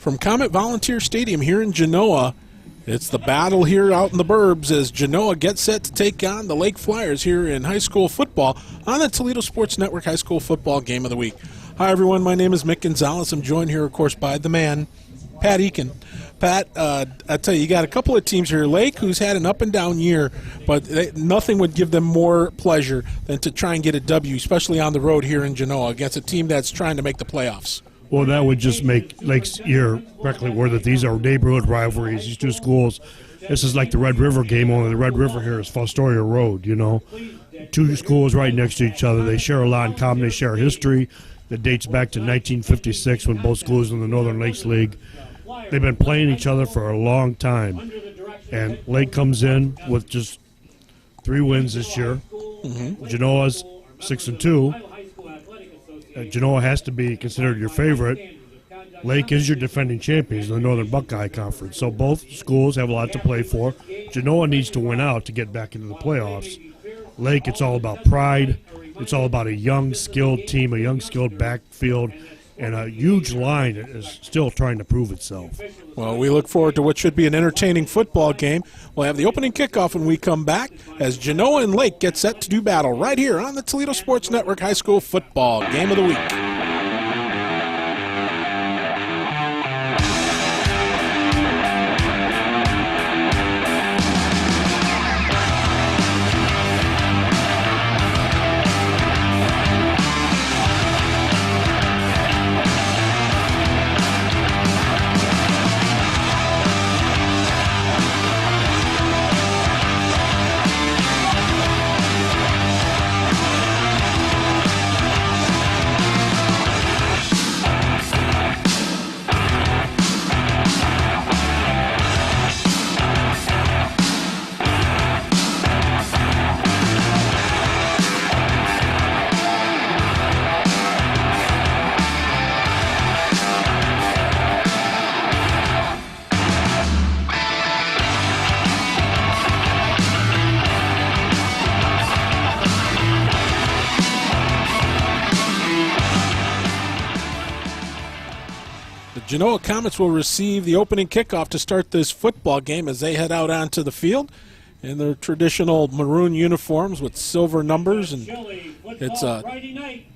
From Comet Volunteer Stadium here in Genoa, it's the battle here out in the burbs as Genoa gets set to take on the Lake Flyers here in high school football on the Toledo Sports Network High School Football Game of the Week. Hi, everyone. My name is Mick Gonzalez. I'm joined here, of course, by the man, Pat Eakin. Pat, I tell you got a couple of teams here. Lake, who's had an up-and-down year, but nothing would give them more pleasure than to try and get a W, especially on the road here in Genoa against a team that's trying to make the playoffs. Well, that would just make Lake's year correctly aware that these are neighborhood rivalries. These two schools, this is like the Red River game, only the Red River here is Fostoria Road, you know. Two schools right next to each other. They share a lot in common. They share history that dates back to 1956 when both schools in the Northern Lakes League. They've been playing each other for a long time. And Lake comes in with just 3 wins this year. Genoa's 6-2. Genoa has to be considered your favorite. Lake is your defending champions in the Northern Buckeye Conference. So both schools have a lot to play for. Genoa needs to win out to get back into the playoffs. Lake, it's all about pride. It's all about a young, skilled team, a young, skilled backfield, and a huge line that is still trying to prove itself. Well, we look forward to what should be an entertaining football game. We'll have the opening kickoff when we come back as Genoa and Lake get set to do battle right here on the Toledo Sports Network High School Football Game of the Week. Genoa Comets will receive the opening kickoff to start this football game as they head out onto the field in their traditional maroon uniforms with silver numbers. And it's a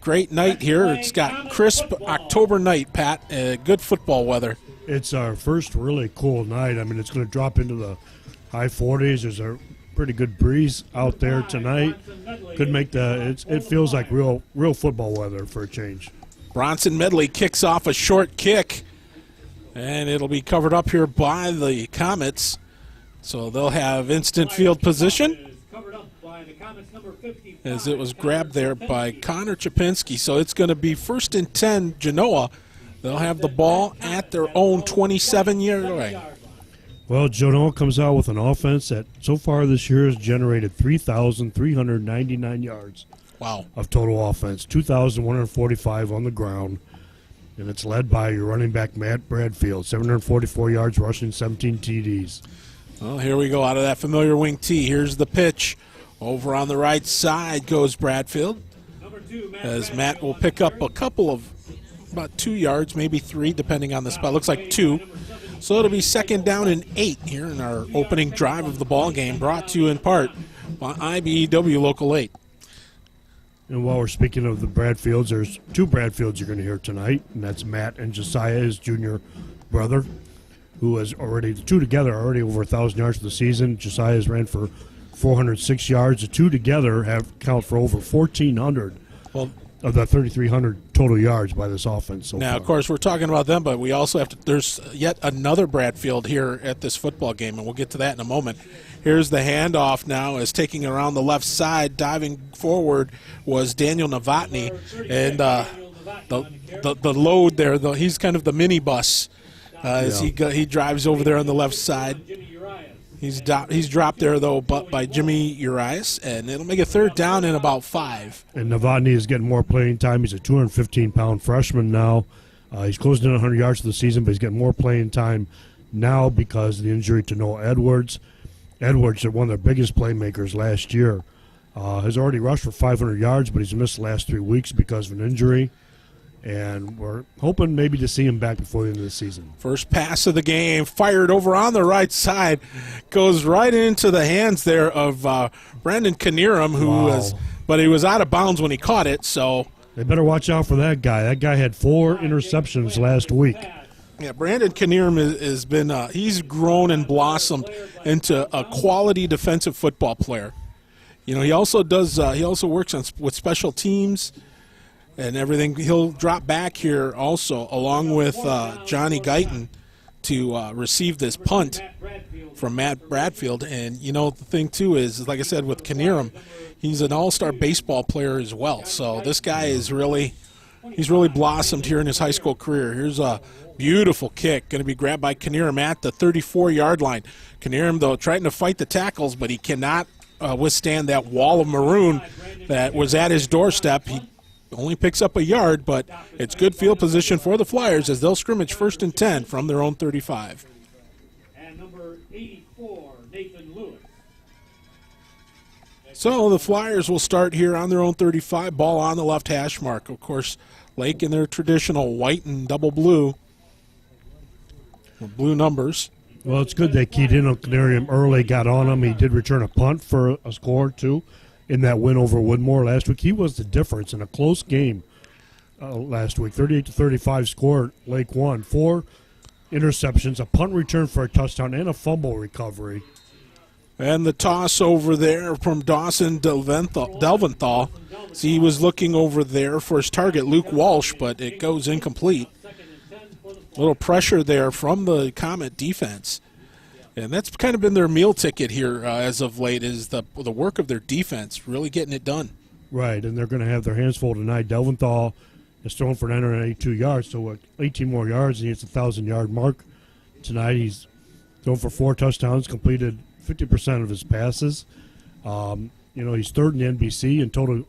great night here. It's got crisp October night, Pat. Good football weather. It's our first really cool night. I mean, it's going to drop into the high 40s. There's a pretty good breeze out there tonight. Could make it feels like real football weather for a change. Bronson Medley kicks off a short kick. And it'll be covered up here by the Comets. So they'll have instant field position as it was grabbed there by Connor Chapinski. So it's going to be 1st and 10 Genoa. They'll have the ball at their own 27-yard line. Well, Genoa comes out with an offense that so far this year has generated 3,399 yards. Wow. Of total offense, 2,145 on the ground. And it's led by your running back, Matt Bradfield, 744 yards rushing, 17 TDs. Well, here we go out of that familiar wing tee. Here's the pitch. Over on the right side goes Bradfield. As Matt will pick up a couple of about 2 yards, maybe 3, depending on the spot. Looks like 2. So it'll be 2nd down and 8 here in our opening drive of the ball game, brought to you in part by IBEW Local 8. And while we're speaking of the Bradfields, there's 2 Bradfields you're going to hear tonight, and that's Matt and Josiah, his junior brother, who has already, the 2 together are already over 1,000 yards for the season. Josiah's ran for 406 yards. The 2 together count for over 1,400 of the 3,300 total yards by this offense so now, far. Of course, we're talking about them, but we also have to, there's yet another Bradfield here at this football game, and we'll get to that in a moment. Here's the handoff now as taking around the left side, diving forward was Daniel Novotny, and the load there, he's kind of the minibus as he drives over there on the left side. He's dropped there, though, but by Jimmy Urias, and it'll make a 3rd down in about 5. And Novotny is getting more playing time. He's a 215-pound freshman now. He's closing in 100 yards for the season, but he's getting more playing time now because of the injury to Noah Edwards. Edwards, one of their biggest playmakers last year, has already rushed for 500 yards, but he's missed the last 3 weeks because of an injury. and we're hoping maybe to see him back before the end of the season. First pass of the game, fired over on the right side, goes right into the hands there of Brandon Knierim, but he was out of bounds when he caught it, so. They better watch out for that guy. That guy had 4 interceptions last week. Yeah, Brandon Knierim has been he's grown and blossomed into a quality defensive football player. You know, he also works with special teams and everything. He'll drop back here also along with Johnny Guyton to receive this punt from Matt Bradfield. And you know, the thing too is, like I said, with Knierim, he's an all-star baseball player as well. So this guy is really blossomed here in his high school career. Here's a beautiful kick, going to be grabbed by Knierim at the 34-yard line. Knierim, though, trying to fight the tackles, but he cannot withstand that wall of maroon that was at his doorstep. He only picks up a yard, but it's good field position for the Flyers as they'll scrimmage 1st and 10 from their own 35. And number 84, Nathan Lewis. So the Flyers will start here on their own 35, ball on the left hash mark. Of course, Lake in their traditional white and double blue numbers. Well, it's good they keyed in on Knierim early, got on him. He did return a punt for a score, too, in that win over Woodmore last week. He was the difference in a close game last week. 38-35 score. Lake won. 4 interceptions, a punt return for a touchdown, and a fumble recovery. And the toss over there from Dawson Delventhal. See, he was looking over there for his target, Luke Walsh, but it goes incomplete. A little pressure there from the Comet defense. And that's kind of been their meal ticket here as of late, is the work of their defense, really getting it done. Right, and they're going to have their hands full tonight. Delventhal is thrown for 982 yards, so 18 more yards, and he hits the 1,000-yard mark tonight. He's thrown for 4 touchdowns, completed 50% of his passes. You know, he's 3rd in the NBC in total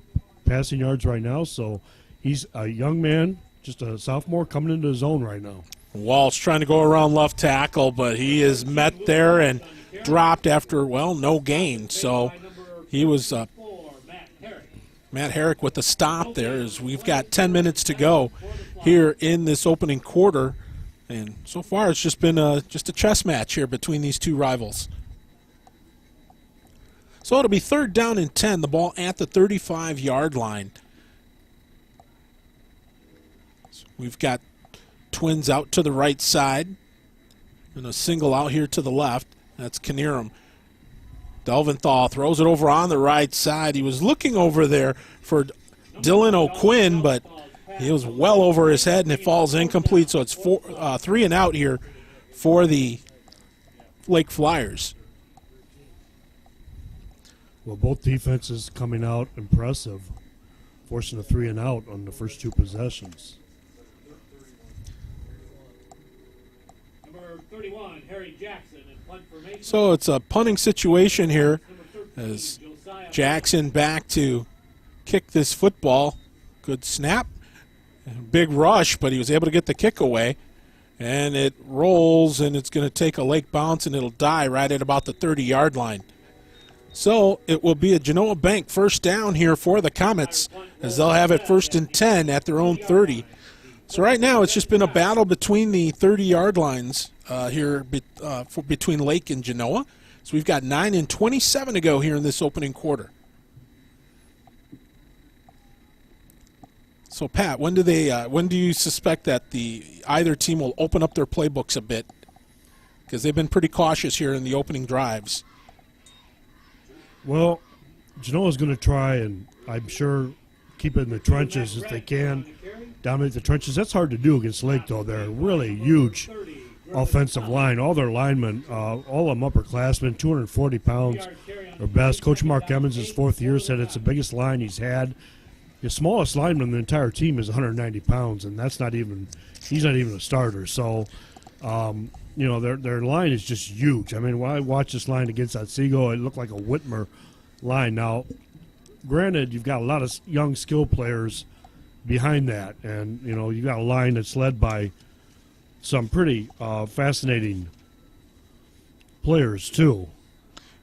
passing yards right now, so he's a young man, just a sophomore coming into his own right now. Walsh trying to go around left tackle, but he is met there and dropped after, well, no gain. So he was Matt Herrick with the stop there, as we've got 10 minutes to go here in this opening quarter. And so far it's just been just a chess match here between these two rivals. So it'll be 3rd down and 10, the ball at the 35-yard line. So we've got Twins out to the right side, and a single out here to the left. That's Knierim. Delventhal throws it over on the right side. He was looking over there for Dylan O'Quinn, but he was well over his head, and it falls incomplete. So it's 3 and out here for the Lake Flyers. Well, both defenses coming out impressive, forcing a 3 and out on the first 2 possessions. 31, Harry Jackson, and punt formation. So it's a punting situation here as Jackson back to kick this football. Good snap. Big rush, but he was able to get the kick away. And it rolls, and it's going to take a Lake bounce, and it'll die right at about the 30-yard line. So it will be a Genoa Bank first down here for the Comets, as they'll have it 1st and 10 at their own 30. So right now it's just been a battle between the 30-yard lines here between Lake and Genoa. So we've got 9 and 27 to go here in this opening quarter. So Pat, when do you suspect that either team will open up their playbooks a bit? Because they've been pretty cautious here in the opening drives. Well, Genoa's going to try, and I'm sure keep it in the trenches if they can. Dominate the trenches. That's hard to do against Lake, though. They're a really huge offensive line. All their linemen, all of them upperclassmen, 240 pounds or best. Coach Mark Emmons, his 4th year, said it's the biggest line he's had. The smallest lineman in the entire team is 190 pounds, and he's not even a starter. So, you know, their line is just huge. I mean, when I watched this line against Otsego, it looked like a Whitmer line. Now, granted, you've got a lot of young skill players behind that, and you know, you've got a line that's led by some pretty fascinating players too.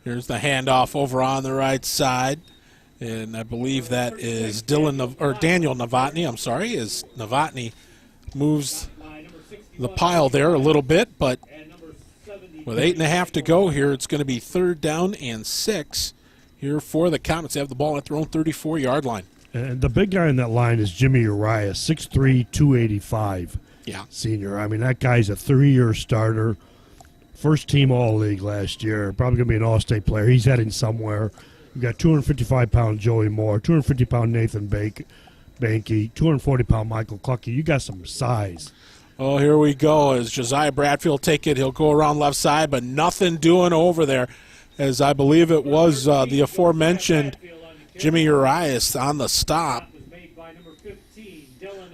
Here's the handoff over on the right side, And I believe that is Daniel Novotny. I'm sorry, as Novotny moves the pile there a little bit, but with 8.5 to go here, it's going to be 3rd down and 6 here for the Comets. They have the ball at their own 34-yard line. And the big guy in that line is Jimmy Uriah, 6'3", 285. Yeah. Senior. I mean, that guy's a 3-year starter. First team All-League last year. Probably going to be an All-State player. He's heading somewhere. You've got 255-pound Joey Moore, 250-pound Nathan Banky, 240-pound Michael Clucky. You got some size. Oh, here we go. As Josiah Bradfield take it, he'll go around left side, but nothing doing over there. As I believe it was the aforementioned Jimmy Urias on the stop.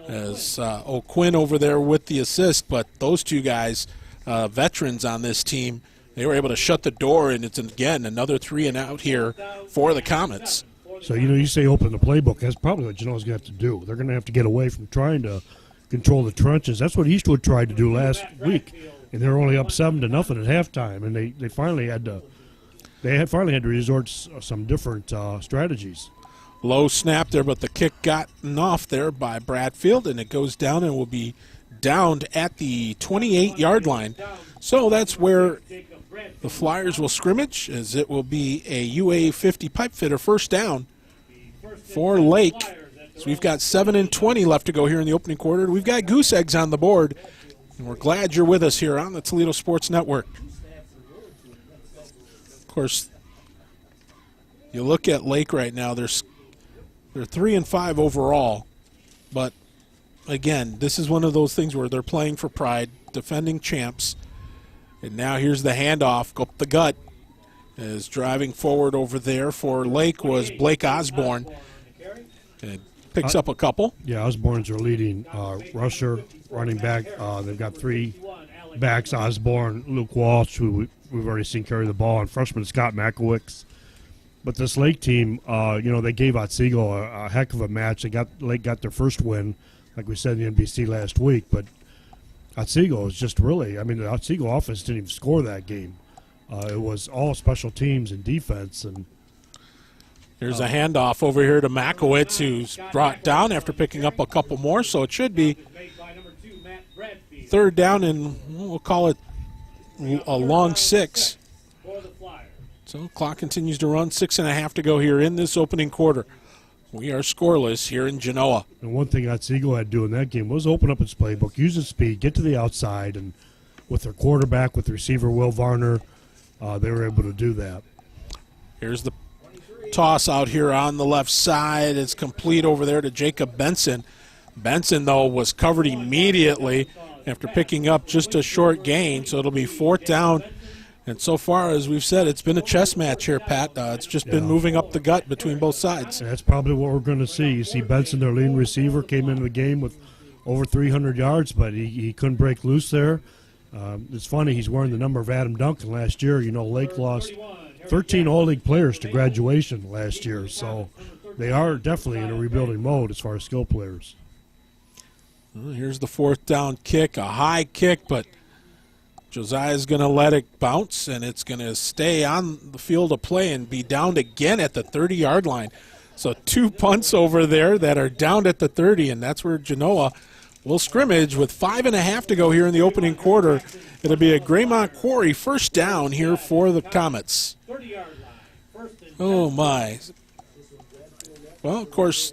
As O'Quinn over there with the assist, but those two guys, veterans on this team, they were able to shut the door, and it's, again, another 3 and out here for the Comets. So, you say open the playbook. That's probably what Genoa's going to have to do. They're going to have to get away from trying to control the trenches. That's what Eastwood tried to do last week, and they were only up 7-0 at halftime, and they finally had to resort to some different strategies. Low snap there, but the kick gotten off there by Bradfield, and it goes down and will be downed at the 28-yard line. So that's where the Flyers will scrimmage, as it will be a UA50 pipe fitter first down for Lake. So we've got 7:20 left to go here in the opening quarter. We've got goose eggs on the board, and we're glad you're with us here on the Toledo Sports Network. Of course, you look at Lake right now, they're 3-5 overall, but again, this is one of those things where they're playing for pride, defending champs. And now here's the handoff, go up the gut. As driving forward over there for Lake was Blake Osborne. And picks up a couple. Yeah, Osborne's their leading rusher, running back. They've got 3 backs, Osborne, Luke Walsh, who we've already seen carry the ball, and freshman Scott Makowicz. But this Lake team, they gave Otsego a heck of a match. Lake got their first win, like we said in the NBC last week, but Otsego is just really, the Otsego offense didn't even score that game. It was all special teams and defense. And here's a handoff over here to Makowicz, who's brought down after picking up a couple more, so it should be 3rd down, and we'll call it a long 6. So clock continues to run, 6.5 to go here in this opening quarter. We are scoreless here in Genoa. And one thing Otsego had to do in that game was open up its playbook, use its speed, get to the outside, and with their quarterback, with the receiver Will Varner, they were able to do that. Here's the toss out here on the left side. It's complete over there to Jacob Benson. Benson, though, was covered immediately after picking up just a short gain, so it'll be 4th down. And so far, as we've said, it's been a chess match here, Pat. It's just been moving up the gut between both sides. And that's probably what we're going to see. You see Benson, their leading receiver, came into the game with over 300 yards, but he couldn't break loose there. It's funny, he's wearing the number of Adam Duncan last year. Lake lost 13 All-League players to graduation last year, so they are definitely in a rebuilding mode as far as skill players. Well, here's the 4th down kick, a high kick, but Josiah's going to let it bounce, and it's going to stay on the field of play and be downed again at the 30-yard line. So 2 punts over there that are downed at the 30, and that's where Genoa will scrimmage with 5.5 to go here in the opening quarter. It'll be a Graymont Quarry first down here for the Comets. Oh, my. Well, of course,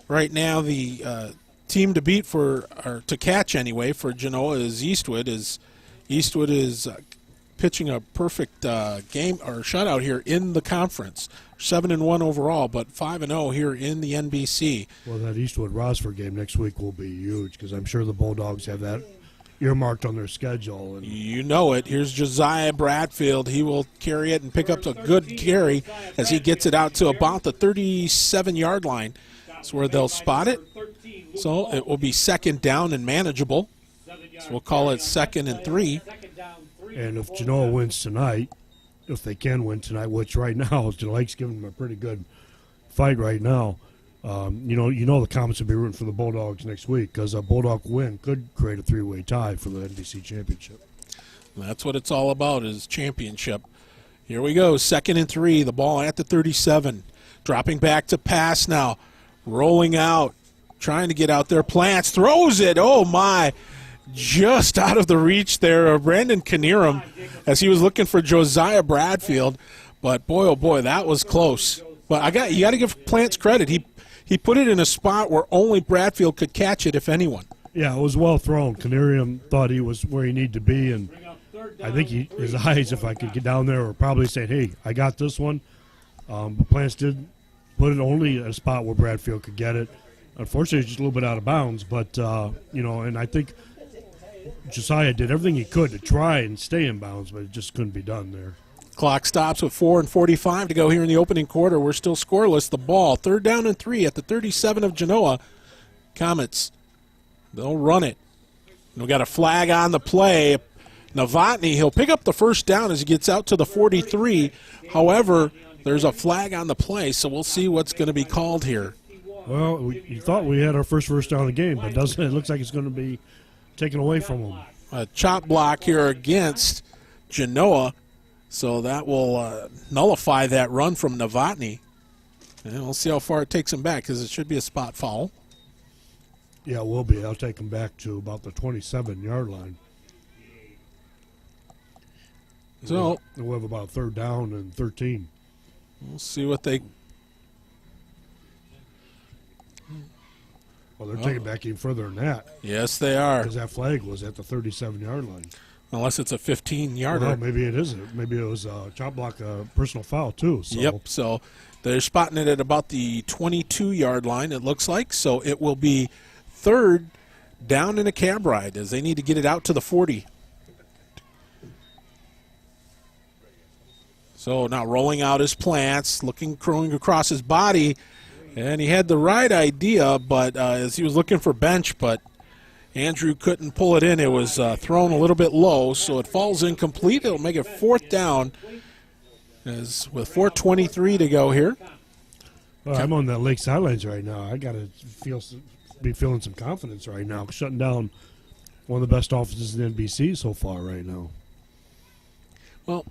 right now the team to beat or to catch anyway for Genoa is Eastwood. Eastwood is pitching a perfect game or shutout here in the conference. 7-1 overall, but 5-0 here in the NBC. Well, that Eastwood-Rossford game next week will be huge because I'm sure the Bulldogs have that earmarked on their schedule. And you know it. Here's Josiah Bradfield. He will carry it and pick up a good carry as he gets it out to about the 37-yard line. That's where they'll spot it. So it will be 2nd down and manageable. So we'll call it 2nd and 3. And if Genoa wins tonight, if they can win tonight, which right now Lake's giving them a pretty good fight right now, the Comets will be rooting for the Bulldogs next week because a Bulldog win could create a 3-way tie for the NBC championship. That's what it's all about, is championship. Here we go, 2nd and 3. The ball at the 37. Dropping back to pass now. Rolling out. Trying to get out there. Plants. Throws it. Oh, my. Just out of the reach there of Brandon Knierim as he was looking for Josiah Bradfield. But, boy, oh, boy, that was close. But you got to give Plants credit. He put it in a spot where only Bradfield could catch it, if anyone. Yeah, it was well thrown. Knierim thought he was where he needed to be, and I think his eyes, if I could get down there, were probably saying, hey, I got this one. But Plants did put it only in a spot where Bradfield could get it. Unfortunately, it's just a little bit out of bounds. But, and I think Josiah did everything he could to try and stay in bounds, but it just couldn't be done there. Clock stops with 4:45 to go here in the opening quarter. We're still scoreless. The ball, 3rd down and 3 at the 37 of Genoa. Comets, they'll run it. We got a flag on the play. Novotny, he'll pick up the 1st down as he gets out to the 43. However, there's a flag on the play, so we'll see what's going to be called here. Well, we thought we had our first down of the game, but it looks like it's going to be taken away from them. A chop block here against Genoa, so that will nullify that run from Novotny. And we'll see how far it takes him back, because it should be a spot foul. Yeah, it will be. I'll take him back to about the 27-yard line. So we'll have about 3rd down and 13. We'll see what they... Well, they're taking back even further than that. Yes, they are. Because that flag was at the 37-yard line. Unless it's a 15-yarder. Well, maybe it isn't. Maybe it was a chop block, a personal foul, too. So. Yep, so they're spotting it at about the 22-yard line, it looks like. So it will be 3rd down in a cab ride as they need to get it out to the 40. So now rolling out his Plants, crowing across his body, and he had the right idea, but as he was looking for bench, but Andrew couldn't pull it in. It was thrown a little bit low, so it falls incomplete. It'll make it 4th down as with 4:23 to go here. Well, I'm on the Lake sidelines right now. I got to be feeling some confidence right now, shutting down one of the best offenses in NBC so far right now. Well,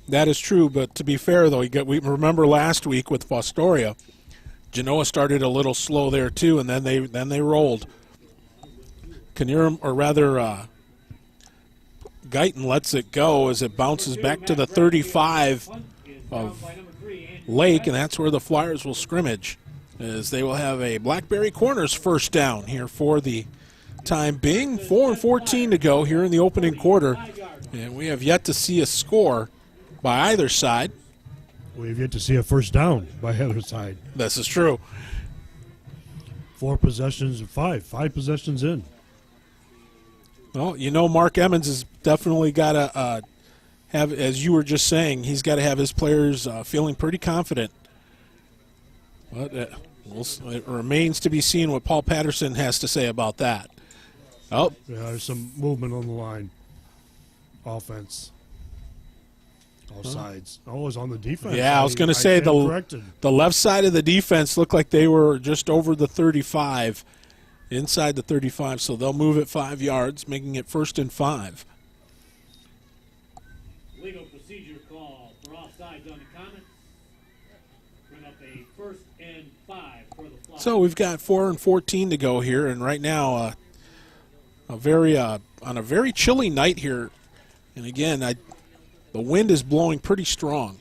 that is true, but to be fair, though, we remember last week with Fostoria, Genoa started a little slow there too, and then they rolled. Knierim, or rather, Guyton lets it go as it bounces back to the 35 of lAKE, and that's where the Flyers will scrimmage, as they will have a Blackberry Corners 1st down here for the time being. 4:14 to go here in the opening quarter, and we have yet to see a score by either side. We've yet to see a 1st down by either side. This is true. 4 possessions and 5 possessions in. Well, Mark Emmons has definitely got to have, as you were just saying, he's got to have his players feeling pretty confident. But it remains to be seen what Paul Patterson has to say about that. Oh, yeah, there's some movement on the line. Offense. All sides. Oh, it was on the defense. Yeah, I was going to say the left side of the defense looked like they were just over the 35, inside the 35, so they'll move it 5 yards, making it 1st and 5. Legal procedure call for offsides on the Comets. Bring up a 1st and 5 for the Flyers. So we've got 4:14 to go here, and right now on a very chilly night here, and again, the wind is blowing pretty strong.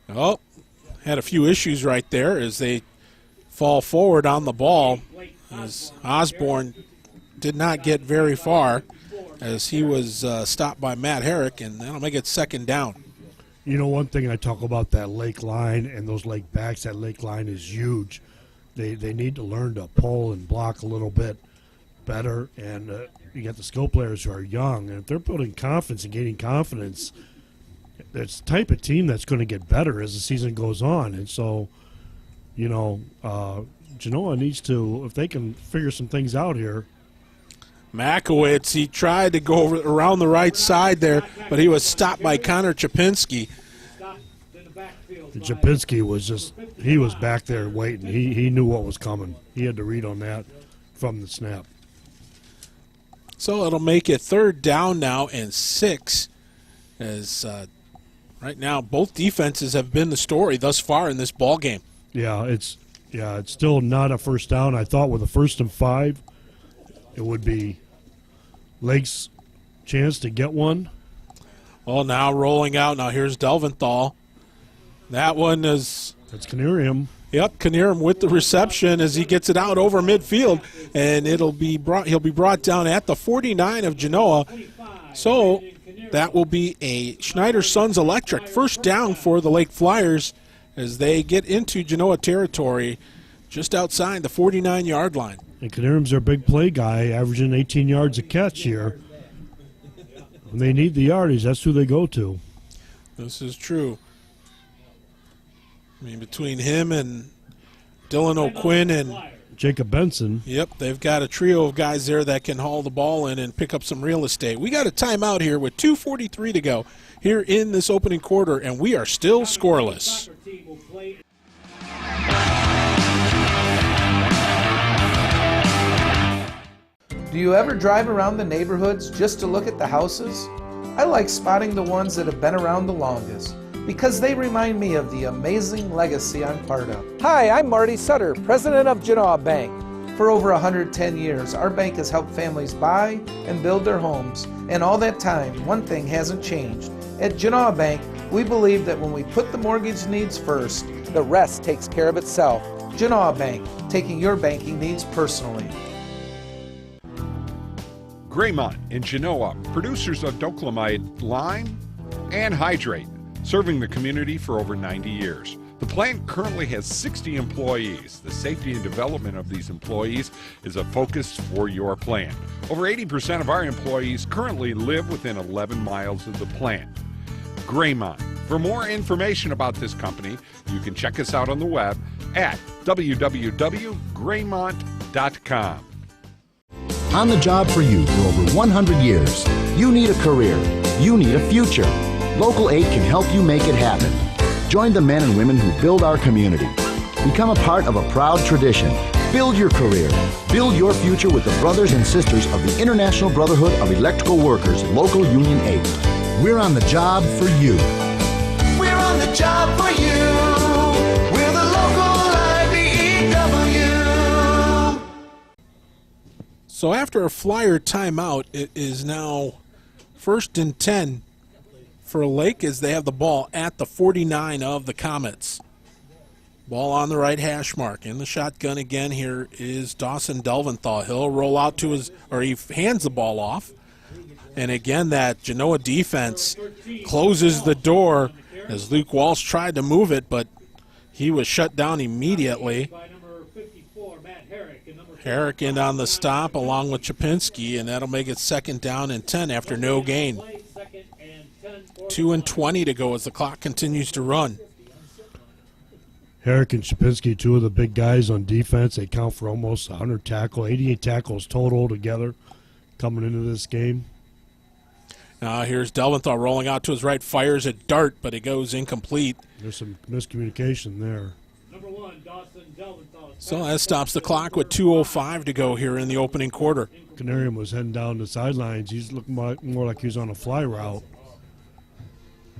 Oh, had a few issues right there as they fall forward on the ball, as Osborne did not get very far as he was stopped by Matt Herrick, and that'll make it 2nd down. One thing I talk about that lAKE line and those lAKE backs, that lAKE line is huge. They need to learn to pull and block a little bit better, and you got the skill players who are young, and if they're building confidence and gaining confidence, it's the type of team that's going to get better as the season goes on. And so, Genoa needs to, if they can figure some things out here. Makowitz, he tried to go around the right side there, but he was stopped by Connor Chapinski. And Chapinski he was back there waiting. He knew what was coming. He had to read on that from the snap. So it'll make it 3rd down now and 6 as right now both defenses have been the story thus far in this ball game. Yeah, it's still not a first down. I thought with a 1st and 5, it would be Lake's chance to get one. Well, now rolling out. Now here's Delventhal. That one is... That's Canarium. Yep, Canarium with the reception as he gets it out over midfield, and he'll be brought down at the 49 of Genoa. So that will be a Schneider Sons Electric first down for the Lake Flyers as they get into Genoa territory just outside the 49-yard line. And Canarium's their big play guy, averaging 18 yards a catch here. When they need the yardage, that's who they go to. This is true. I mean, between him and Dylan O'Quinn and Jacob Benson. Yep, they've got a trio of guys there that can haul the ball in and pick up some real estate. We got a timeout here with 2:43 to go here in this opening quarter, and we are still scoreless. Do you ever drive around the neighborhoods just to look at the houses? I like spotting the ones that have been around the longest because they remind me of the amazing legacy I'm part of. Hi, I'm Marty Sutter, president of Genoa Bank. For over 110 years, our bank has helped families buy and build their homes, and all that time, one thing hasn't changed. At Genoa Bank, we believe that when we put the mortgage needs first, the rest takes care of itself. Genoa Bank, taking your banking needs personally. Graymont in Genoa, producers of Doclamide lime and hydrate, serving the community for over 90 years. The plant currently has 60 employees. The safety and development of these employees is a focus for your plant. Over 80% of our employees currently live within 11 miles of the plant. Graymont. For more information about this company, you can check us out on the web at www.graymont.com. On the job for you for over 100 years. You need a career. You need a future. Local 8 can help you make it happen. Join the men and women who build our community. Become a part of a proud tradition. Build your career. Build your future with the brothers and sisters of the International Brotherhood of Electrical Workers, Local Union 8. We're on the job for you. We're on the job for you. We're the local IBEW. So after a Flyer timeout, it is now 1st and 10 for Lake as they have the ball at the 49 of the Comets. Ball on the right hash mark. In the shotgun again here is Dawson Delventhal. He'll roll out to his, or he hands the ball off. And again, that Genoa defense closes the door as Luke Walsh tried to move it, but he was shut down immediately. Herrick in on the stop along with Chapinski, and that'll make it 2nd down and 10 after no gain. 2:20 to go as the clock continues to run. Herrick and Chapinski, two of the big guys on defense. They count for almost 100 tackles, 88 tackles total together coming into this game. Now here's Delventhal rolling out to his right, fires a dart, but it goes incomplete. There's some miscommunication there. Number 1, Dawson Delventhal. So that stops the clock with 2:05 to go here in the opening quarter. Canarium was heading down the sidelines. He's looking more like he was on a fly route.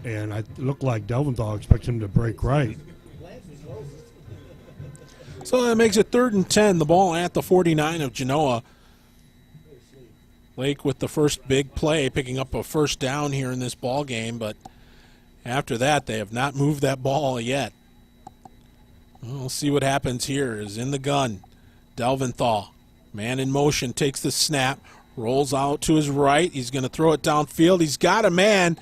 And it looked like Delventhal expected him to break right. So that makes it 3rd and 10. The ball at the 49 of Genoa. Lake with the first big play, picking up a first down here in this ball game, but after that they have not moved that ball yet. We'll see what happens here. Is in the gun. Delventhal, man in motion, takes the snap, rolls out to his right. He's going to throw it downfield. He's got a man.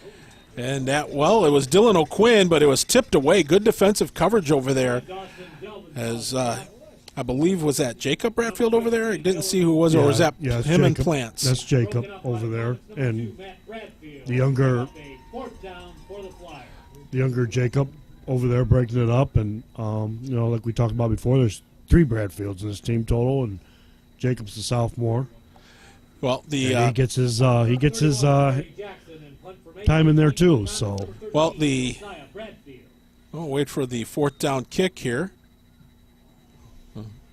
And that, well, it was Dylan O'Quinn, but it was tipped away. Good defensive coverage over there. As I believe, was that Jacob Bradfield over there? I didn't see who it was, or was that him Jacob, and Plants? That's Jacob over there. And the younger Jacob over there breaking it up. And, you know, like we talked about before, there's 3 Bradfields in this team total, and Jacob's the sophomore. Well, he gets his time in there too. So well, we'll wait for the 4th down kick here.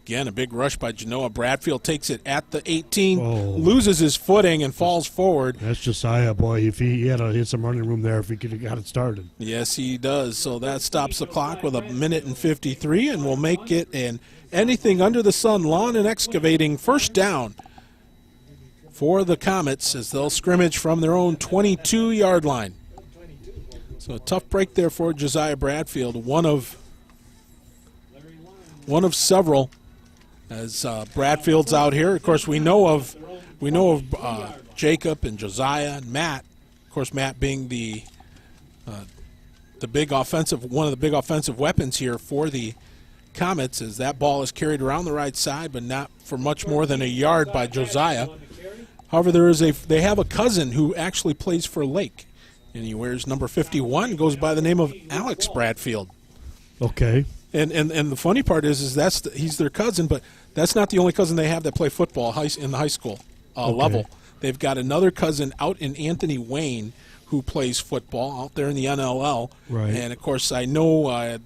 Again, a big rush by Genoa. Bradfield takes it at the 18, loses his footing and falls forward. That's Josiah, boy. If he had to hit some running room there, if he could have got it started. Yes, he does. So that stops the clock with 1:53, and we'll make it an anything under the sun lawn and excavating first down for the Comets as they'll scrimmage from their own 22-yard line. So a tough break there for Josiah Bradfield, one of several. As Bradfield's out here, of course, we know of Jacob and Josiah and Matt. Of course, Matt being the big offensive, one of the big offensive weapons here for the Comets, as that ball is carried around the right side, but not for much more than a yard by Josiah. However, they have a cousin who actually plays for lAKE, and he wears number 51, goes by the name of Alex Bradfield. Okay. And the funny part is he's their cousin, but that's not the only cousin they have that play football in the high school level. They've got another cousin out in Anthony Wayne who plays football out there in the NLL. Right. And, of course, I know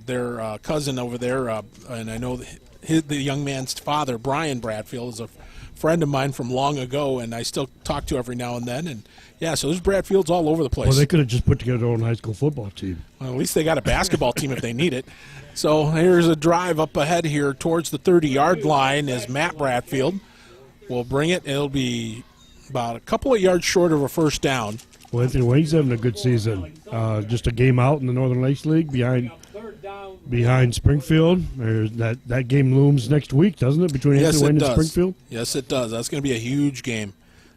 their cousin over there, and I know the young man's father, Brian Bradfield, is a friend of mine from long ago, and I still talk to every now and then. And, yeah, so there's Bradfields all over the place. Well, they could have just put together their own high school football team. Well, at least they got a basketball team if they need it. So here's a drive up ahead here towards the 30-yard line as Matt Bradfield will bring it. It'll be about a couple of yards short of a first down. Well, Anthony Wayne's having a good season. Just a game out in the Northern Lakes League behind Springfield. That game looms next week, doesn't it, between Anthony Wayne and Springfield? Yes, it does. That's going to be a huge game.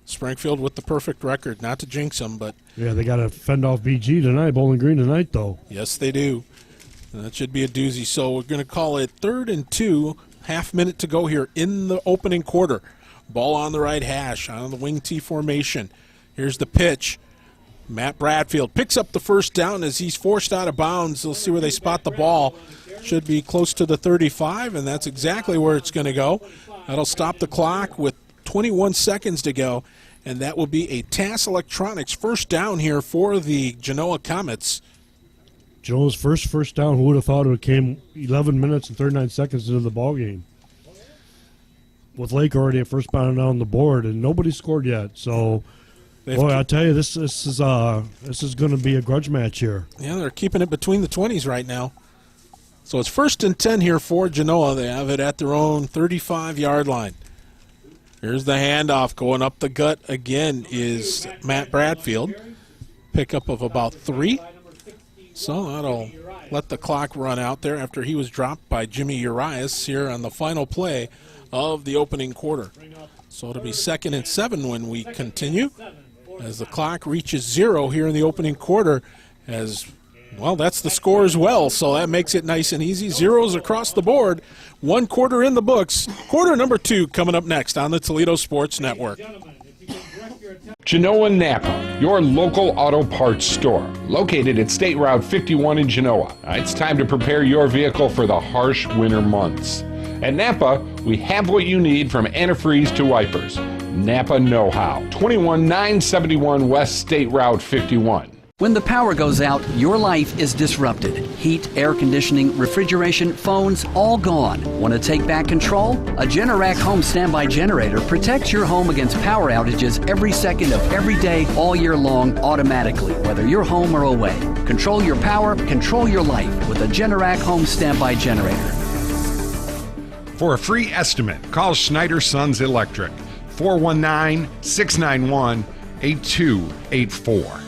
Springfield with the perfect record, not to jinx them, but... Yeah, they got to fend off BG tonight, Bowling Green tonight, though. Yes, they do. And that should be a doozy. So we're going to call it 3rd and 2, half minute to go here in the opening quarter. Ball on the right hash, on the wing T formation. Here's the pitch. Matt Bradfield picks up the first down as he's forced out of bounds. We'll see where they spot the ball. Should be close to the 35, and that's exactly where it's going to go. That'll stop the clock with 21 seconds to go, and that will be a TAS Electronics first down here for the Genoa Comets. Genoa's first down. Who would have thought it came 11 minutes and 39 seconds into the ball game? With lAKE already at first down on the board, and nobody scored yet. So, boy, I tell you, this is going to be a grudge match here. Yeah, they're keeping it between the 20s right now. So it's 1st and 10 here for Genoa. They have it at their own 35-yard line. Here's the handoff going up the gut again is Matt Bradfield. Pickup of about 3. So that'll let the clock run out there after he was dropped by Jimmy Urias here on the final play of the opening quarter. So it'll be 2nd and 7 when we continue as the clock reaches 0 here in the opening quarter. As well, that's the score as well, so that makes it nice and easy. Zeros across the board. 1 quarter in the books. Quarter number 2 coming up next on the Toledo Sports Network. Genoa Napa, your local auto parts store, located at State Route 51 in Genoa. It's time to prepare your vehicle for the harsh winter months. At Napa, we have what you need from antifreeze to wipers. Napa know-how. 21971 West State Route 51. When the power goes out, your life is disrupted. Heat, air conditioning, refrigeration, phones, all gone. Want to take back control? A Generac home standby generator protects your home against power outages every second of every day, all year long, automatically, whether you're home or away. Control your power, control your life with a Generac home standby generator. For a free estimate, call Schneider Sons Electric, 419-691-8284.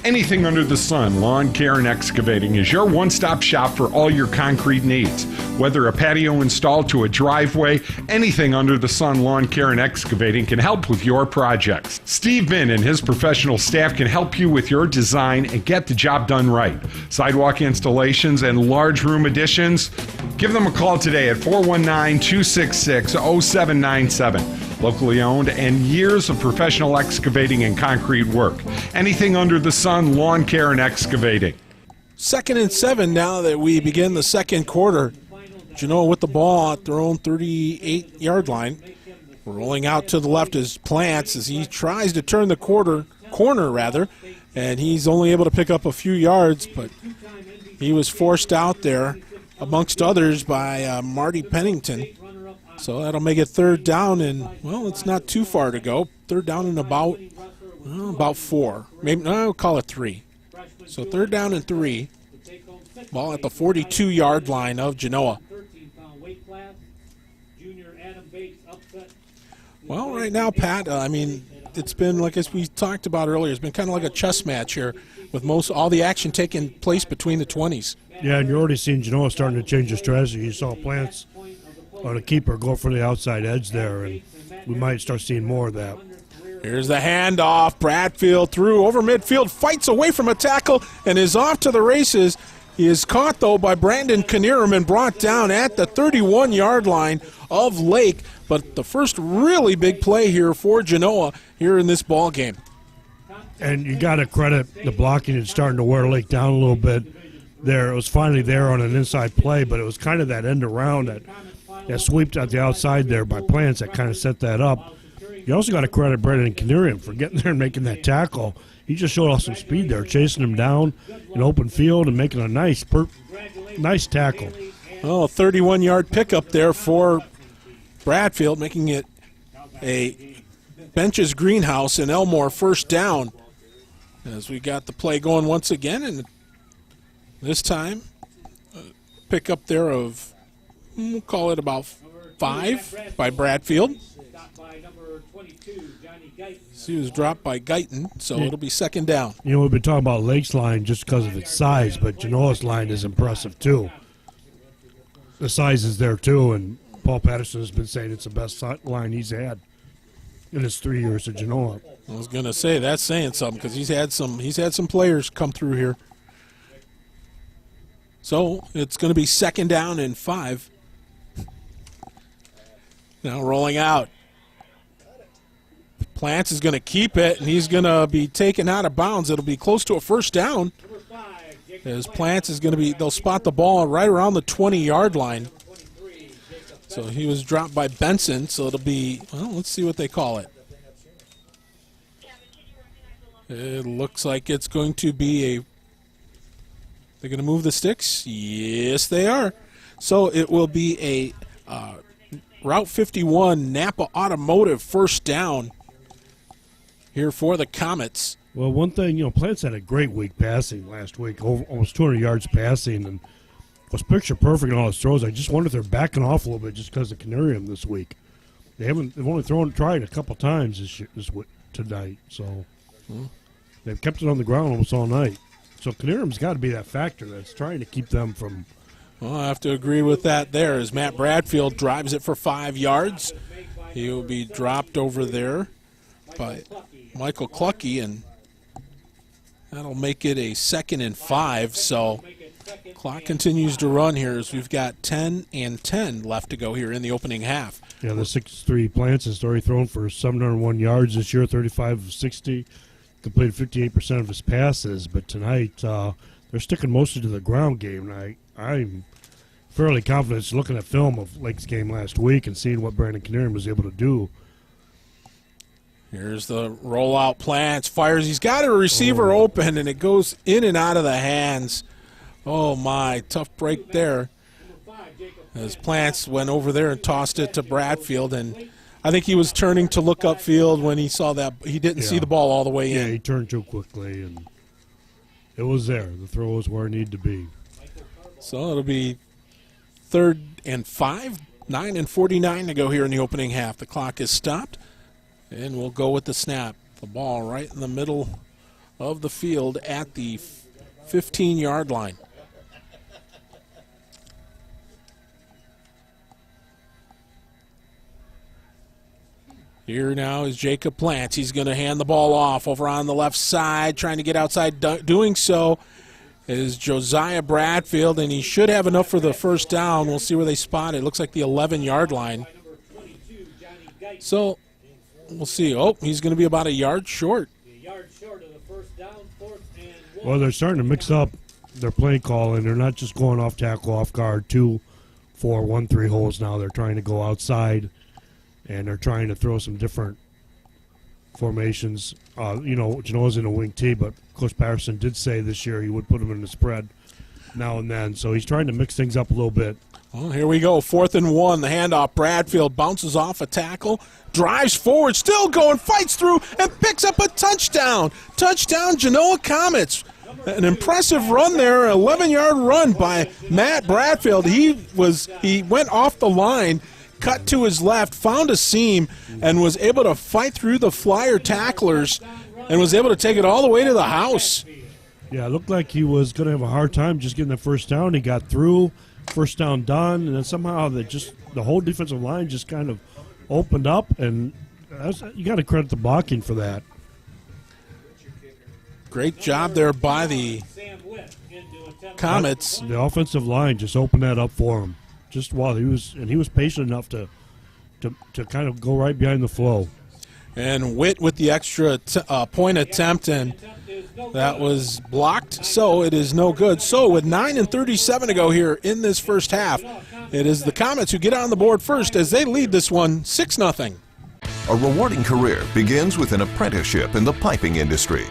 Anything Under the Sun Lawn Care and Excavating is your one-stop shop for all your concrete needs. Whether a patio installed to a driveway, Anything Under the Sun Lawn Care and Excavating can help with your projects. Steve Min and his professional staff can help you with your design and get the job done right. Sidewalk installations and large room additions? Give them a call today at 419-266-0797. Locally owned and years of professional excavating and concrete work. Anything Under the Sun Lawn Care and Excavating. 2nd and 7 now that we begin the second quarter. Genoa with the ball at their own 38-yard line. Rolling out to the left is Plants as he tries to turn the corner, and he's only able to pick up a few yards, but he was forced out there. amongst others by Marty Pennington. So that'll make it third down, and, well, it's not too far to go. Third down and about 4. Maybe, no, I'll call it 3. So third down and 3. Ball at the 42-yard line of Genoa. Well, right now, Pat, I mean, it's been, like as we talked about earlier, it's been kind of like a chess match here with all the action taking place between the 20s. Yeah, and you're already seeing Genoa starting to change their strategy. You saw Plants on a keeper go for the outside edge there, and we might start seeing more of that. Here's the handoff. Bradfield through over midfield, fights away from a tackle, and is off to the races. He is caught, though, by Brandon Knierim and brought down at the 31-yard line of lAKE. But the first really big play here for Genoa here in this ball game. And you got to credit the blocking and starting to wear lAKE down a little bit there. It was finally there on an inside play, but it was kind of that end around that sweep at the outside there by Plants that kind of set that up. You also got to credit Brandon Knierim for getting there and making that tackle. He just showed off some speed there, chasing him down in open field and making a nice tackle. Oh, a 31-yard pickup there for Bradfield, making it a Bench's Greenhouse and Elmore first down. As we got the play going once again, and this time pickup there of, we'll call it about 5 by Bradfield. He was dropped by Guyton, so it'll be second down. You know, we've been talking about lAKE's line just because of its size, but Genoa's line is impressive too. The size is there too, and Paul Patterson has been saying it's the best line he's had in his 3 years at Genoa. I was going to say that's saying something because he's had some players come through here. So it's going to be second down and 5. Now rolling out. Plants is going to keep it, and he's going to be taken out of bounds. It'll be close to a first down. As Plants is going to be, they'll spot the ball right around the 20-yard line. So he was dropped by Benson, so it'll be, well, let's see what they call it. It looks like it's going to be they're going to move the sticks? Yes, they are. So it will be a Route 51 Napa Automotive first down here for the Comets. Well, one thing, you know, Plants had a great week passing last week, almost 200 yards passing, and was picture perfect in all his throws. I just wonder if they're backing off a little bit just because of Knierim this week. They've only tried a couple times tonight, so they've kept it on the ground almost all night. So Knierim's got to be that factor that's trying to keep them from. Well, I have to agree with that there as Matt Bradfield drives it for 5 yards. He will be dropped over there by Michael Clucky, and that'll make it a 2nd and 5. So clock continues to run here as we've got 10 and 10 left to go here in the opening half. Yeah, the 6'3" Plants has already thrown for 701 yards this year, 35 of 60, completed 58% of his passes. But tonight they're sticking mostly to the ground game. And I'm fairly confident, just looking at film of lAKE's game last week and seeing what Brandon Knierim was able to do. Here's the rollout. Plants fires. He's got a receiver open, and it goes in and out of the hands. Oh, my. Tough break there. As Plants went over there and tossed it to Bradfield, and I think he was turning to look upfield when he saw that. He didn't see the ball all the way in. Yeah, he turned too quickly, and it was there. The throw was where it needed to be. So it'll be 3rd and 5, 9 and 49 to go here in the opening half. The clock is stopped. And we'll go with the snap. The ball right in the middle of the field at the 15-yard line. Here now is Jacob Plants. He's going to hand the ball off over on the left side, trying to get outside. Doing so is Josiah Bradfield, and he should have enough for the first down. We'll see where they spot it. It looks like the 11-yard line. So we'll see. Oh, he's going to be about a yard short. Well, they're starting to mix up their play calling. They're not just going off tackle, off guard, 2, 4, 1, 3 holes now. They're trying to go outside, and they're trying to throw some different formations. You know, Genoa's in a wing T, but Coach Patterson did say this year he would put them in the spread. now and then. So he's trying to mix things up a little bit. Well, here we go. 4th and 1. The handoff. Bradfield bounces off a tackle, drives forward, still going, fights through, and picks up a touchdown. Touchdown, Genoa Comets. An impressive run there, 11-yard run by Matt Bradfield. He went off the line, cut to his left, found a seam, and was able to fight through the Flyer tacklers and was able to take it all the way to the house. Yeah, it looked like he was going to have a hard time just getting the first down. He got through, first down done, and then somehow the whole defensive line just kind of opened up, and you got to credit the blocking for that. Great job there by the Comets. The offensive line just opened that up for him. Just while he was patient enough to kind of go right behind the flow. And Witt with the extra point attempt, and that was blocked, so it is no good. So with 9:37 to go here in this first half, it is the Comets who get on the board first as they lead this one 6-0. A rewarding career begins with an apprenticeship in the piping industry.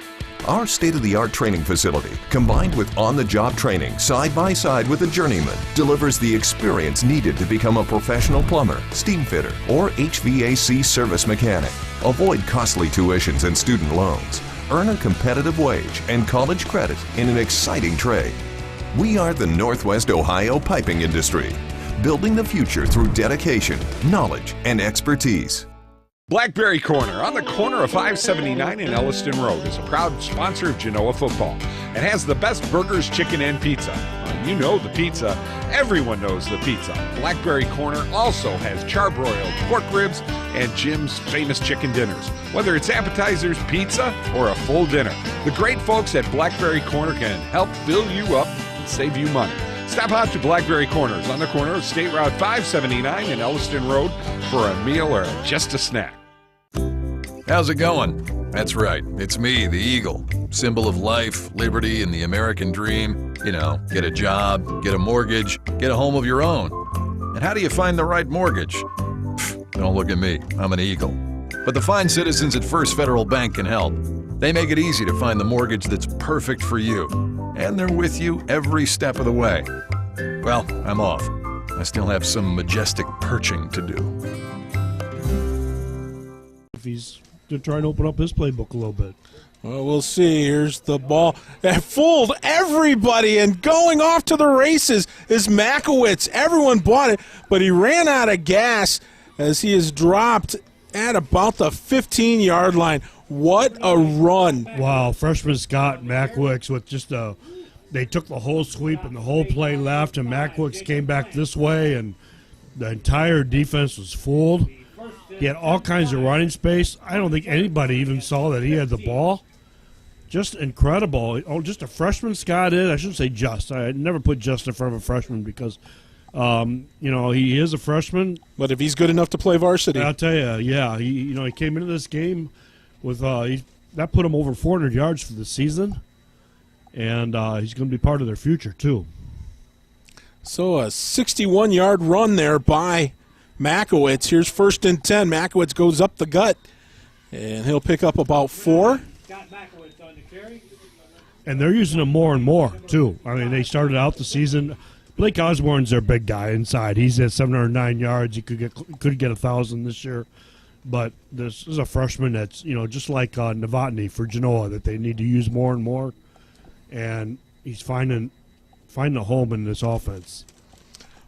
Our state-of-the-art training facility, combined with on-the-job training side by side with a journeyman, delivers the experience needed to become a professional plumber, steam fitter, or HVAC service mechanic. Avoid costly tuitions and student loans. Earn a competitive wage and college credit in an exciting trade. We are the Northwest Ohio piping industry, building the future through dedication, knowledge, and expertise. Blackberry Corner on the corner of 579 and Elliston Road is a proud sponsor of Genoa football and has the best burgers, chicken, and pizza. You know the pizza. Everyone knows the pizza. Blackberry Corner also has charbroiled pork ribs and Jim's famous chicken dinners. Whether it's appetizers, pizza, or a full dinner, the great folks at Blackberry Corner can help fill you up and save you money. Stop out to Blackberry Corners on the corner of State Route 579 and Elliston Road for a meal or just a snack. How's it going? That's right, it's me, the Eagle, symbol of life, liberty, and the American dream. You know, get a job, get a mortgage, get a home of your own. And how do you find the right mortgage? Don't look at me, I'm an Eagle. But the fine citizens at First Federal Bank can help. They make it easy to find the mortgage that's perfect for you. And they're with you every step of the way. Well, I'm off. I still have some majestic perching to do. If he's going to try and open up his playbook a little bit. Well, we'll see. Here's the ball. That fooled everybody, and going off to the races is Makowitz. Everyone bought it, but he ran out of gas as he is dropped at about the 15-yard line. What a run. Wow, freshman Scott Makowitz with just they took the whole sweep and the whole play left, and Makowitz came back this way, and the entire defense was fooled. He had all kinds of running space. I don't think anybody even saw that he had the ball. Just incredible. Oh, just a freshman Scott is. I shouldn't say just. I never put just in front of a freshman because, he is a freshman. But if he's good enough to play varsity. I'll tell you, yeah. He came into this game with that put him over 400 yards for the season, and he's going to be part of their future too. So a 61-yard run there by Makowitz. Here's 1st and 10. Makowitz goes up the gut, and he'll pick up about 4. And they're using him more and more, too. I mean, they started out the season. Blake Osborne's their big guy inside. He's at 709 yards. He could get 1,000 this year. But this is a freshman that's, just like Novotny for Genoa that they need to use more and more. And he's finding a home in this offense.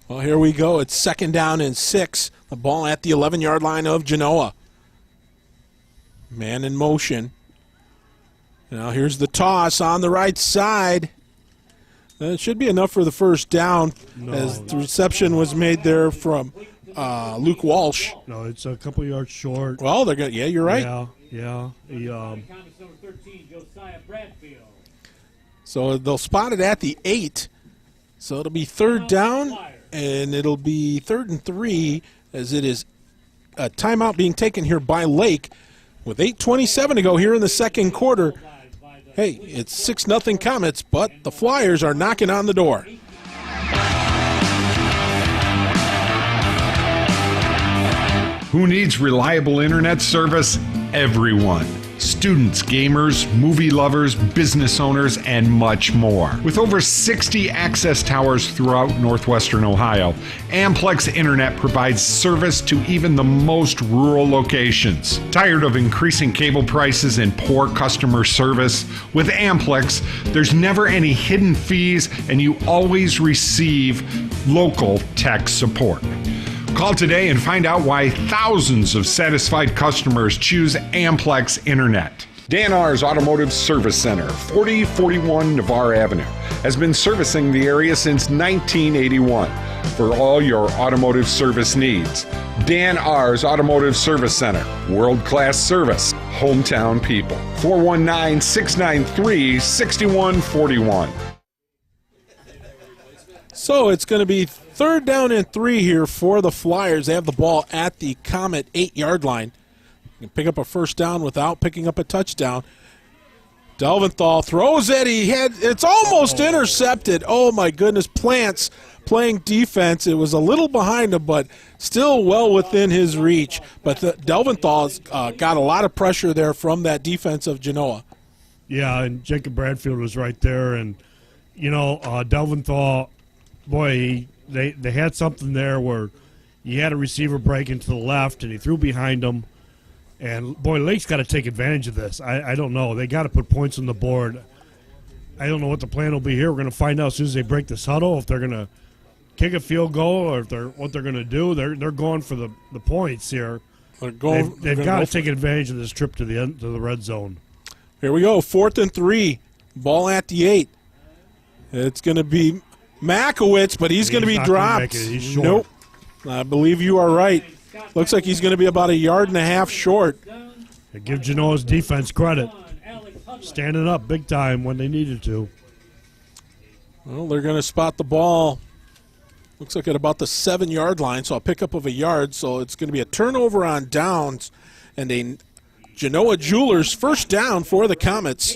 Well, here we go. It's 2nd down and 6. The ball at the 11-yard line of Genoa. Man in motion. Now here's the toss on the right side. It should be enough for the first down as the reception was made there from Luke Walsh. No, it's a couple yards short. Well, they're good. Yeah, you're right. Yeah. So they'll spot it at the 8. So it'll be 3rd down, and it'll be 3rd and 3 as it is a timeout being taken here by lAKE with 8:27 to go here in the second quarter. Hey, it's 6-0 Comets, but the Flyers are knocking on the door. Who needs reliable internet service? Everyone. students, gamers, movie lovers, business owners, and much more. With over 60 access towers throughout northwestern Ohio, Amplex Internet provides service to even the most rural locations. Tired of increasing cable prices and poor customer service? With Amplex, there's never any hidden fees and you always receive local tech support. Call today and find out why thousands of satisfied customers choose Amplex Internet. Dan R's Automotive Service Center, 4041 Navarre Avenue, has been servicing the area since 1981. For all your automotive service needs, Dan R's Automotive Service Center, world-class service, hometown people. 419-693-6141. So it's going to be 3rd down and 3 here for the Flyers. They have the ball at the Comet 8-yard line. You can pick up a first down without picking up a touchdown. Delventhal throws it. It's almost intercepted. Oh, my goodness. Plants playing defense. It was a little behind him, but still well within his reach. But Delventhal's got a lot of pressure there from that defense of Genoa. Yeah, and Jacob Bradfield was right there. And, Delventhal, boy, they had something there where you had a receiver breaking to the left, and he threw behind him. And, boy, Lake's got to take advantage of this. I don't know. They got to put points on the board. I don't know what the plan will be here. We're going to find out as soon as they break this huddle if they're going to kick a field goal or what they're going to do. They're going for the points here. They've got to take advantage of this trip to the red zone. Here we go, 4th and 3. Ball at the 8. It's going to be Makowicz, but he's going to be dropped. He's short. Nope. I believe you are right. Looks like he's going to be about 1.5 yards short. They give Genoa's defense credit. Standing up big time when they needed to. Well, they're going to spot the ball. Looks like at about the 7-yard line, so a pickup of 1 yard. So it's going to be a turnover on downs and a Genoa Jewelers first down for the Comets.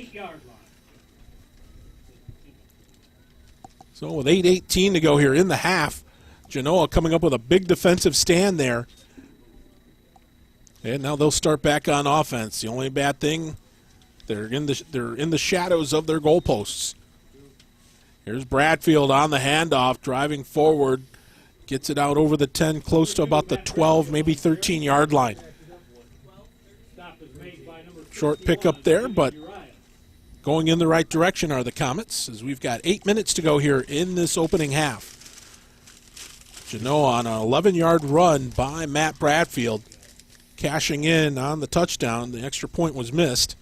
So with 8:18 to go here in the half, Genoa coming up with a big defensive stand there. And now they'll start back on offense. The only bad thing, they're in the shadows of their goalposts. Here's Bradfield on the handoff, driving forward. Gets it out over the 10, close to about the 12, maybe 13-yard line. Short pickup there, but going in the right direction are the Comets, as we've got 8 minutes to go here in this opening half. Genoa on an 11-yard run by Matt Bradfield, cashing in on the touchdown. The extra point was missed.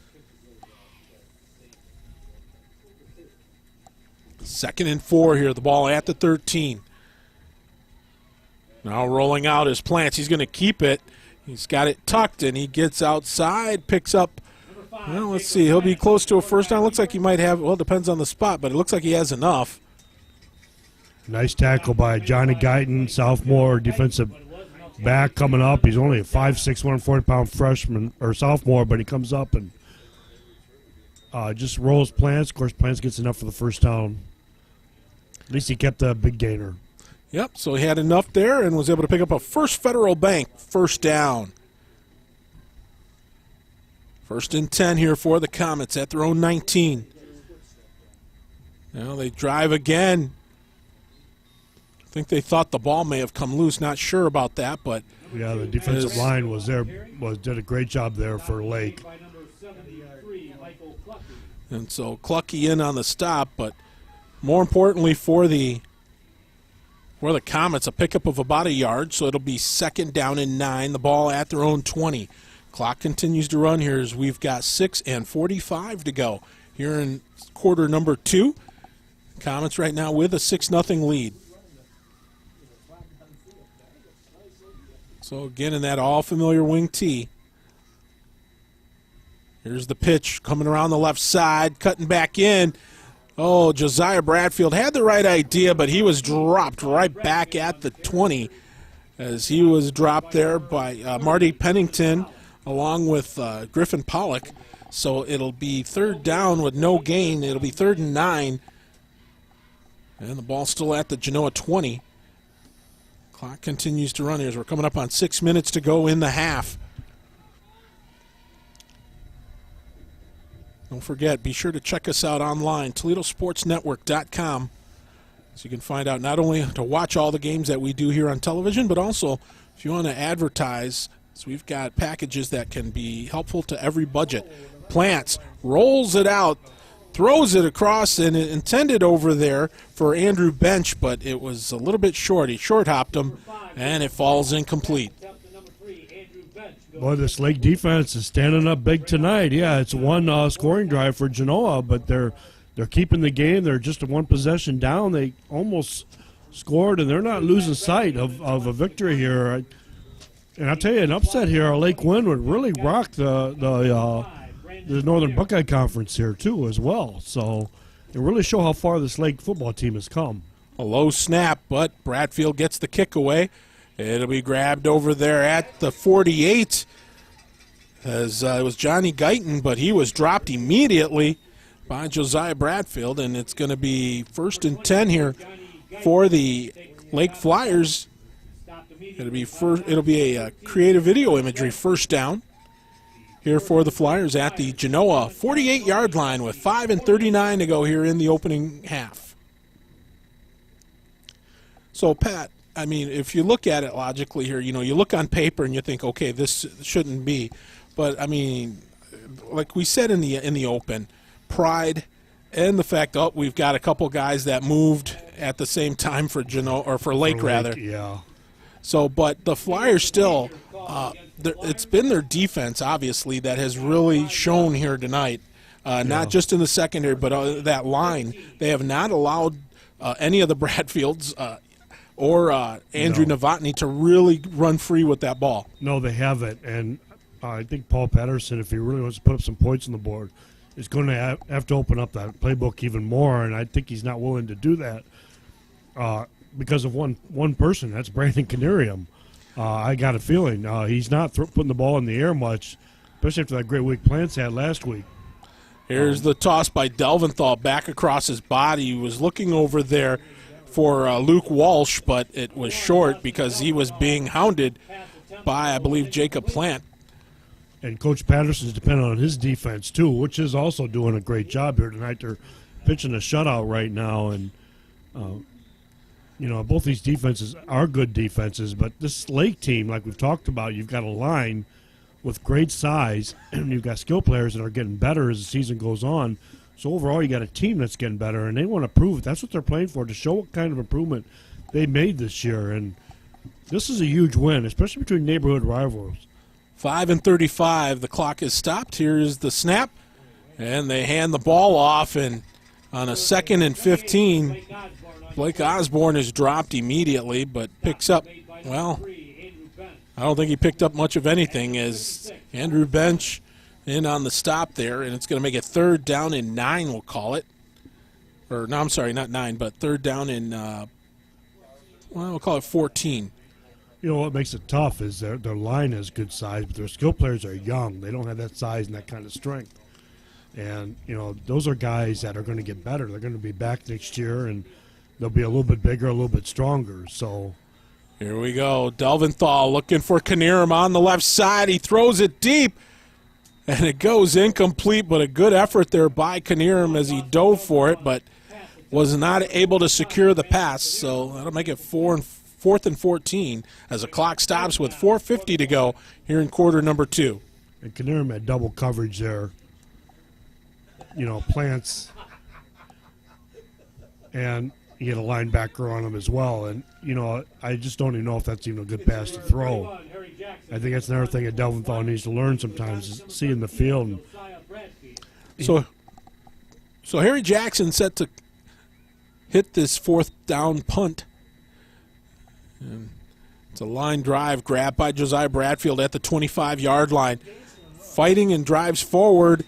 2nd and 4 here, the ball at the 13. Now rolling out his Plants. He's going to keep it. He's got it tucked, and he gets outside, picks up. Well, let's see. He'll be close to a first down. Looks like he might have, well, it depends on the spot, but it looks like he has enough. Nice tackle by Johnny Guyton, sophomore defensive back coming up. He's only a 5'6", 140-pound freshman or sophomore, but he comes up and just rolls Plants. Of course, Plants gets enough for the first down. At least he kept a big gainer. Yep, so he had enough there and was able to pick up a First Federal Bank first down. 1st and 10 here for the Comets at their own 19. Now they drive again. I think they thought the ball may have come loose. Not sure about that, but yeah, the defensive line did a great job there for Lake. And so Clucky in on the stop, but more importantly for the Comets, a pickup of about 1 yard, so it'll be 2nd down and 9, the ball at their own 20. Clock continues to run here as we've got 6:45 to go here in quarter number 2. Comets right now with a 6-0 lead. So again, in that all-familiar wing tee. Here's the pitch coming around the left side, cutting back in. Oh, Josiah Bradfield had the right idea, but he was dropped right back at the 20 as he was dropped there by Marty Pennington along with Griffin Pollock. So it'll be 3rd down with no gain. It'll be 3rd and 9. And the ball's still at the Genoa 20. Clock continues to run here as we're coming up on 6 minutes to go in the half. Don't forget, be sure to check us out online, ToledoSportsNetwork.com, so you can find out not only to watch all the games that we do here on television, but also if you want to advertise. So we've got packages that can be helpful to every budget. Plants rolls it out, throws it across, and it intended over there for Andrew Bench, but it was a little bit short. He short-hopped him, and it falls incomplete. Boy, this Lake defense is standing up big tonight. Yeah, it's one scoring drive for Genoa, but they're keeping the game. They're just a one possession down. They almost scored, and they're not losing sight of a victory here. And I'll tell you, an upset here, a Lake win would really rock the Northern Buckeye Conference here too, as well. So it really show how far this Lake football team has come. A low snap, but Bradfield gets the kick away. It'll be grabbed over there at the 48. As it was Johnny Guyton, but he was dropped immediately by Josiah Bradfield, and it's going to be 1st and 10 here for the Lake Flyers. It'll be a creative video imagery first down here for the Flyers at the Genoa 48-yard line with 5:39 to go here in the opening half. So, Pat, I mean, if you look at it logically here, you look on paper and you think, okay, this shouldn't be. But, I mean, like we said in the open, pride and the fact, we've got a couple guys that moved at the same time for Genoa, or for Lake, rather. Yeah. So, but the Flyers still, it's been their defense, obviously, that has really shown here tonight. Not just in the secondary, but that line. They have not allowed any of the Bradfields or Andrew Novotny to really run free with that ball. No, they haven't. And I think Paul Patterson, if he really wants to put up some points on the board, is going to have to open up that playbook even more. And I think he's not willing to do that because of one person. That's Brandon Canarium. I got a feeling he's not putting the ball in the air much, especially after that great week Plants had last week. Here's the toss by Delventhal back across his body. He was looking over there for Luke Walsh, but it was short because he was being hounded by, I believe, Jacob Plant. And Coach Patterson's dependent on his defense, too, which is also doing a great job here tonight. They're pitching a shutout right now, and, both these defenses are good defenses, but this Lake team, like we've talked about, you've got a line with great size, and you've got skill players that are getting better as the season goes on. So overall, you got a team that's getting better, and they want to prove it. That's what they're playing for, to show what kind of improvement they made this year. And this is a huge win, especially between neighborhood rivals. 5:35, the clock is stopped. Here's the snap, and they hand the ball off, and on a 2nd and 15, Blake Osborne is dropped immediately, but picks up, well, I don't think he picked up much of anything, as Andrew Bench in on the stop there, and it's going to make it 3rd down and 9, we'll call it. Or, no, I'm sorry, not 9, but 3rd down and, we'll call it 14. What makes it tough is their line has good size, but their skill players are young. They don't have that size and that kind of strength. And, those are guys that are going to get better. They're going to be back next year, and they'll be a little bit bigger, a little bit stronger. So here we go. Delventhal looking for Knierim on the left side. He throws it deep, and it goes incomplete, but a good effort there by Knierim as he dove for it, but was not able to secure the pass. So that'll make it 4th and 14 as the clock stops with 4:50 to go here in quarter number 2. And Knierim had double coverage there. Plants, and he had a linebacker on him as well. And, I just don't even know if that's even a good pass to throw. I think that's another thing that Delventhal needs to learn sometimes, is seeing the field. So Harry Jackson set to hit this 4th down punt. And it's a line drive grabbed by Josiah Bradfield at the 25-yard line. Fighting and drives forward.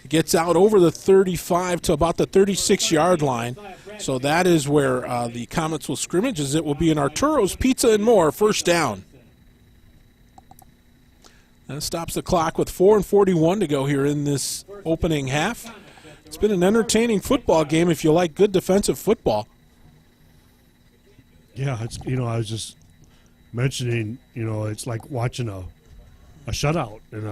Gets out over the 35 to about the 36-yard line. So that is where the Comets will scrimmage, as it will be in Arturo's Pizza and More, 1st down. That stops the clock with 4:41 to go here in this opening half. It's been an entertaining football game if you like good defensive football. Yeah, it's I was just mentioning, it's like watching a shutout in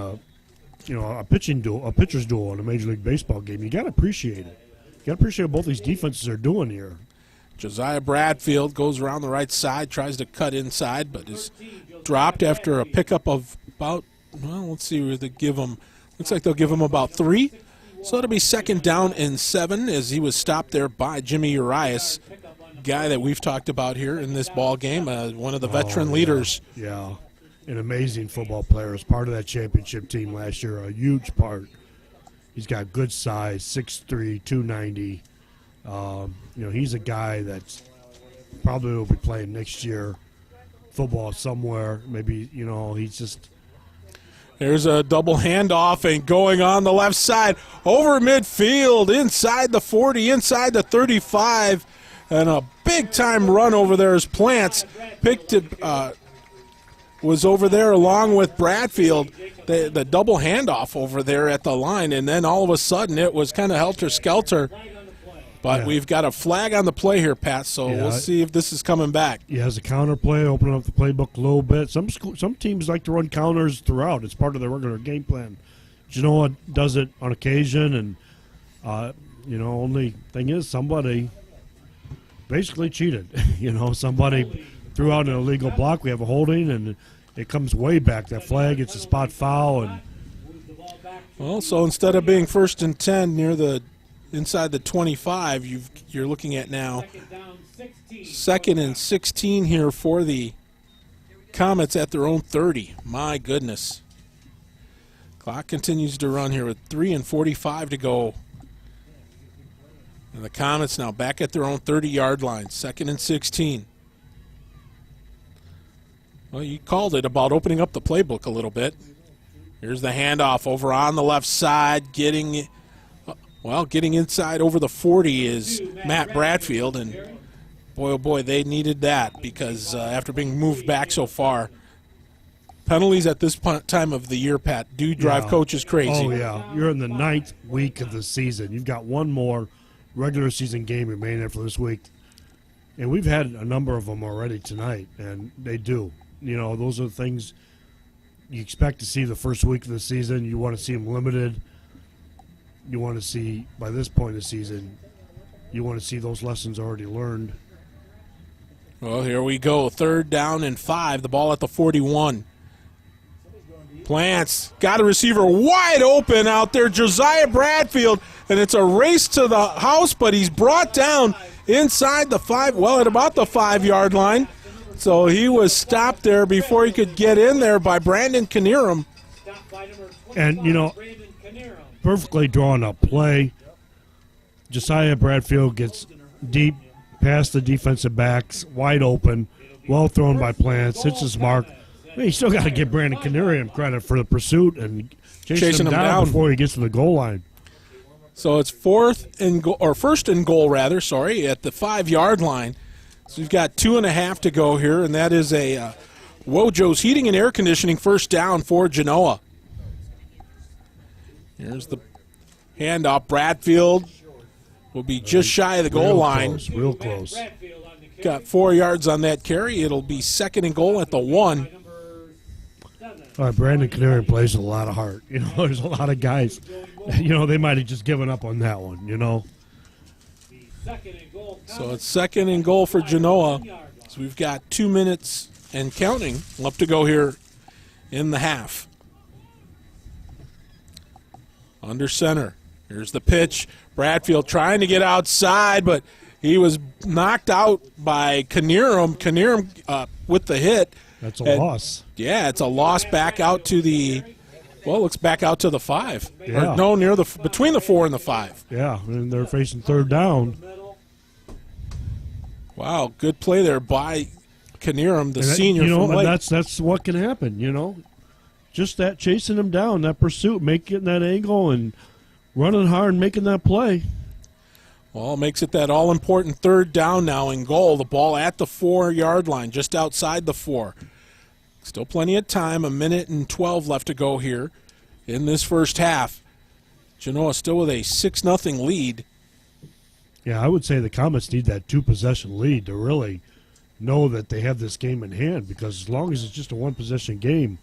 a pitcher's duel in a Major League Baseball game. You got to appreciate it. You got to appreciate what both these defenses are doing here. Josiah Bradfield goes around the right side, tries to cut inside, but is dropped after a pickup of about, well, let's see where they give him. Looks like they'll give him about 3. So it'll be 2nd down and 7 as he was stopped there by Jimmy Urias, guy that we've talked about here in this ball game, one of the veteran leaders. Yeah, an amazing football player. As part of that championship team last year, a huge part. He's got good size, 6'3", 290. He's a guy that's probably will be playing next year football somewhere. Maybe, he's just. There's a double handoff and going on the left side over midfield, inside the 40, inside the 35, and a big-time run over there as Plants was over there along with Bradfield, the double handoff over there at the line, and then all of a sudden it was kind of helter-skelter. But we've got a flag on the play here, Pat, so we'll see if this is coming back. Yeah, as a counter play, opening up the playbook a little bit. Some teams like to run counters throughout. It's part of their regular game plan. Genoa does it on occasion, and, only thing is somebody basically cheated. Somebody threw out an illegal block. We have a holding, and it comes way back. That flag, it's a spot foul. And well, so instead of being 1st and 10 near the inside the 25, you're looking at now 2nd and 16 here for the Comets at their own 30. My goodness. Clock continues to run here with 3:45 to go. And the Comets now back at their own 30-yard line, 2nd and 16. Well, you called it about opening up the playbook a little bit. Here's the handoff over on the left side, getting inside over the 40 is Matt Bradfield, and boy, oh boy, they needed that because after being moved back so far, penalties at this time of the year, Pat, do drive coaches crazy. Oh, yeah. You're in the 9th week of the season. You've got one more regular season game remaining for this week, and we've had a number of them already tonight, and they do. Those are the things you expect to see the first week of the season. You want to see them limited. You want to see, by this point of the season, you want to see those lessons already learned. Well, here we go. 3rd down and 5. The ball at the 41. Plants got a receiver wide open out there, Josiah Bradfield, and it's a race to the house, but he's brought down inside the 5, at about the 5-yard line. So he was stopped there before he could get in there by Brandon Knierim. And, perfectly drawn up play. Josiah Bradfield gets deep past the defensive backs, wide open, well thrown by Plants, hits his mark. You still got to give Brandon Knierim credit for the pursuit and chasing him down before he gets to the goal line. So it's 1st and goal at the 5-yard line. So we've got 2.5 to go here, and that is a Wojo's Heating and Air Conditioning 1st down for Genoa. Here's the handoff. Bradfield will be just shy of the goal line. Real close. Got 4 yards on that carry. It'll be 2nd and goal at the 1. All right, Brandon Knierim plays with a lot of heart. There's a lot of guys, they might have just given up on that one, So it's 2nd and goal for Genoa. So we've got 2 minutes and counting left to go here in the half. Under center. Here's the pitch. Bradfield trying to get outside, but he was knocked out by Knierim. Knierim with the hit. That's a loss. Yeah, it's a loss back out to the, looks back out to the 5. Yeah. Or no, between the 4 and the 5. Yeah, and they're facing 3rd down. Wow, good play there by Knierim, the senior from Lake. And that's what can happen, Just that chasing him down, that pursuit, making that angle and running hard and making that play. Well, makes it that all-important 3rd down now and goal. The ball at the 4-yard line, just outside the 4. Still plenty of time, 1:12 minutes left to go here in this first half. Genoa still with a 6-0 lead. Yeah, I would say the Comets need that 2-possession lead to really know that they have this game in hand, because as long as it's just a 1-possession game,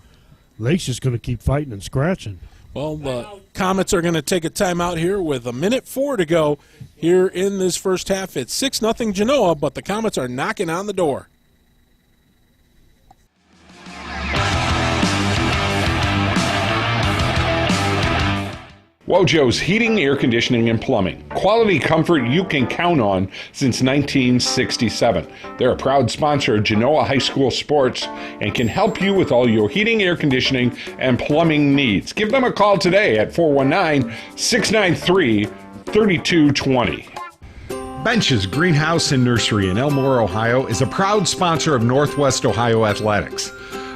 Lake's just going to keep fighting and scratching. Well, the Comets are going to take a timeout here with 1:04 to go here in this first half. It's 6-0 Genoa, but the Comets are knocking on the door. Wojo's Heating, Air Conditioning, and Plumbing. Quality comfort you can count on since 1967. They're a proud sponsor of Genoa High School sports and can help you with all your heating, air conditioning, and plumbing needs. Give them a call today at 419-693-3220. Bench's Greenhouse and Nursery in Elmore, Ohio is a proud sponsor of Northwest Ohio Athletics.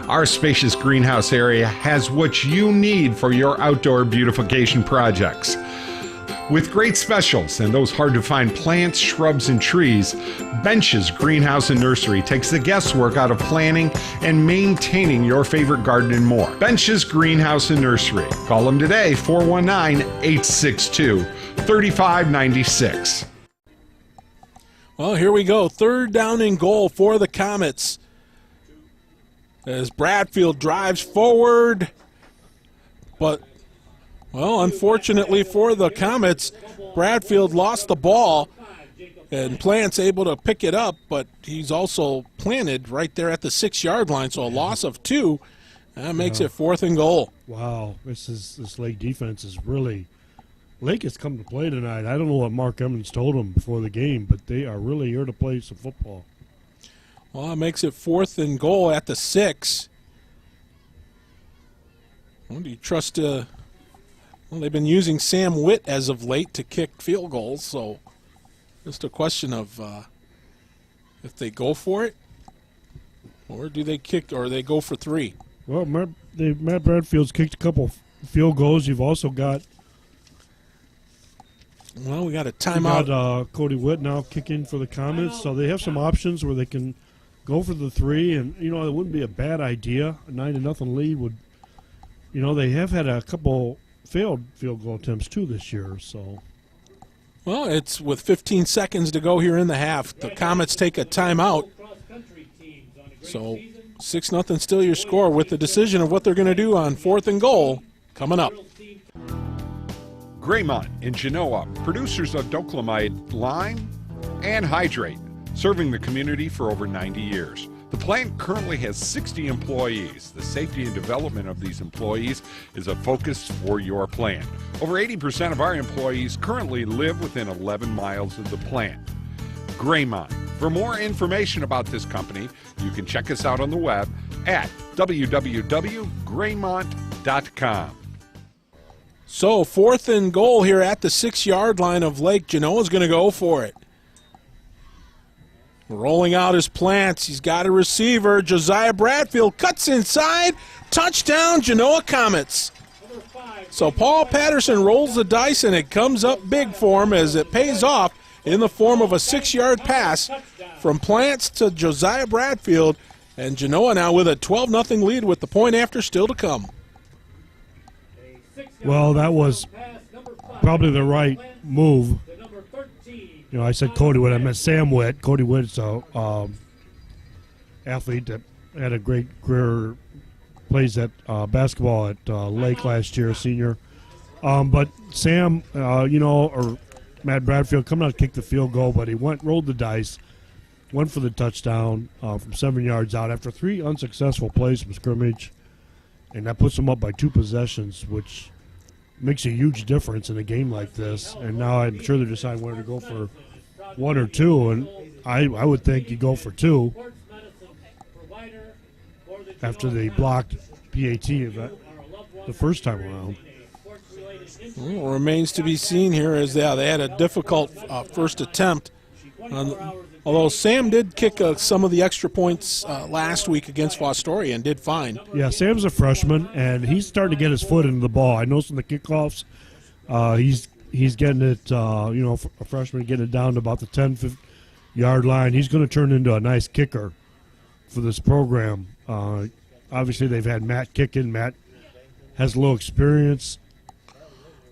Our spacious greenhouse area has what you need for your outdoor beautification projects. With great specials and those hard-to-find plants, shrubs, and trees, Bench's Greenhouse and Nursery takes the guesswork out of planning and maintaining your favorite garden and more. Bench's Greenhouse and Nursery. Call them today, 419-862-3596. Well, here we go. 3rd down and goal for the Comets. As Bradfield drives forward, but, well, unfortunately for the Comets, Bradfield lost the ball, and Plant's able to pick it up, but he's also planted right there at the 6-yard line, so a loss of 2. That makes it 4th and goal. Wow, this Lake defense is really – Lake has come to play tonight. I don't know what Mark Emmons told them before the game, but they are really here to play some football. Well, it makes it 4th and goal at the 6. Well, do you trust? Well, they've been using Sam Witt as of late to kick field goals, so just a question of if they go for it, or do they kick, or they go for 3. Well, Matt Bradfield's kicked a couple field goals. You've also got. Well, we got a timeout. Got Cody Witt now kicking for the Comets, so they have some options where they can go for the 3, and, you know, it wouldn't be a bad idea. A 9-0 lead would, you know, they have had a couple failed field goal attempts, too, this year, so. Well, it's with 15 seconds to go here in the half. The Comets take a timeout. So 6-0 still your score with the decision of what they're going to do on 4th and goal coming up. Graymont in Genoa, producers of Doclamide lime and hydrate, serving the community for over 90 years. The plant currently has 60 employees. The safety and development of these employees is a focus for your plant. Over 80% of our employees currently live within 11 miles of the plant. Graymont. For more information about this company, you can check us out on the web at www.graymont.com. So 4th and goal here at the 6-yard line of Lake. Genoa's going to go for it. Rolling out his plants. He's got a receiver. Josiah Bradfield cuts inside. Touchdown, Genoa Comets. So Paul Patterson rolls the dice, and it comes up big for him as it pays off in the form of a 6-yard pass from Plants to Josiah Bradfield. And Genoa now with a 12-0 lead with the point after still to come. Well, that was probably the right move. You know, I said Cody Witt. I meant Sam Witt. Cody Witt's a athlete that had a great career, plays at basketball at Lake last year, senior. But Sam, you know, or Matt Bradfield coming out to kick the field goal, but he rolled the dice, went for the touchdown from 7 yards out after 3 unsuccessful plays from scrimmage, and that puts him up by 2 possessions, which makes a huge difference in a game like this. And now I'm sure they're deciding whether to go for 1 or 2, and I would think you go for 2 after they blocked PAT the first time around. Well, remains to be seen here as they had a difficult first attempt. Although Sam did kick some of the extra points last week against Fostoria and did fine. Yeah, Sam's a freshman, and he's starting to get his foot into the ball. I noticed in the kickoffs, he's getting it, you know, a freshman getting it down to about the 10-yard line. He's going to turn into a nice kicker for this program. Obviously, they've had Matt kicking. Matt has a little experience.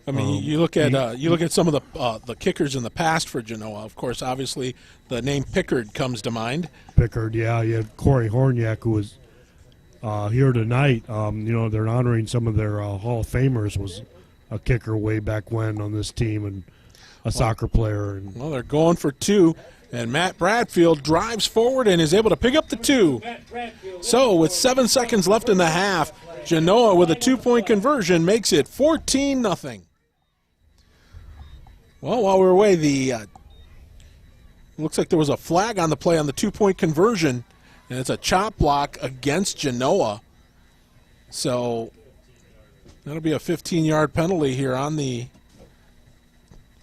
I mean, you look at some of the kickers in the past for Genoa. Of course, obviously, the name Pickard comes to mind. Pickard, yeah. You had Corey Horniak, who was here tonight. They're honoring some of their Hall of Famers. Was a kicker way back when on this team and a soccer player. And well, they're going for 2, and Matt Bradfield drives forward and is able to pick up the 2. So with 7 seconds left in the half, Genoa with a 2-point conversion makes it 14-0. Well, while we're away, looks like there was a flag on the play on the 2-point conversion, and it's a chop block against Genoa. So that'll be a 15-yard penalty here on the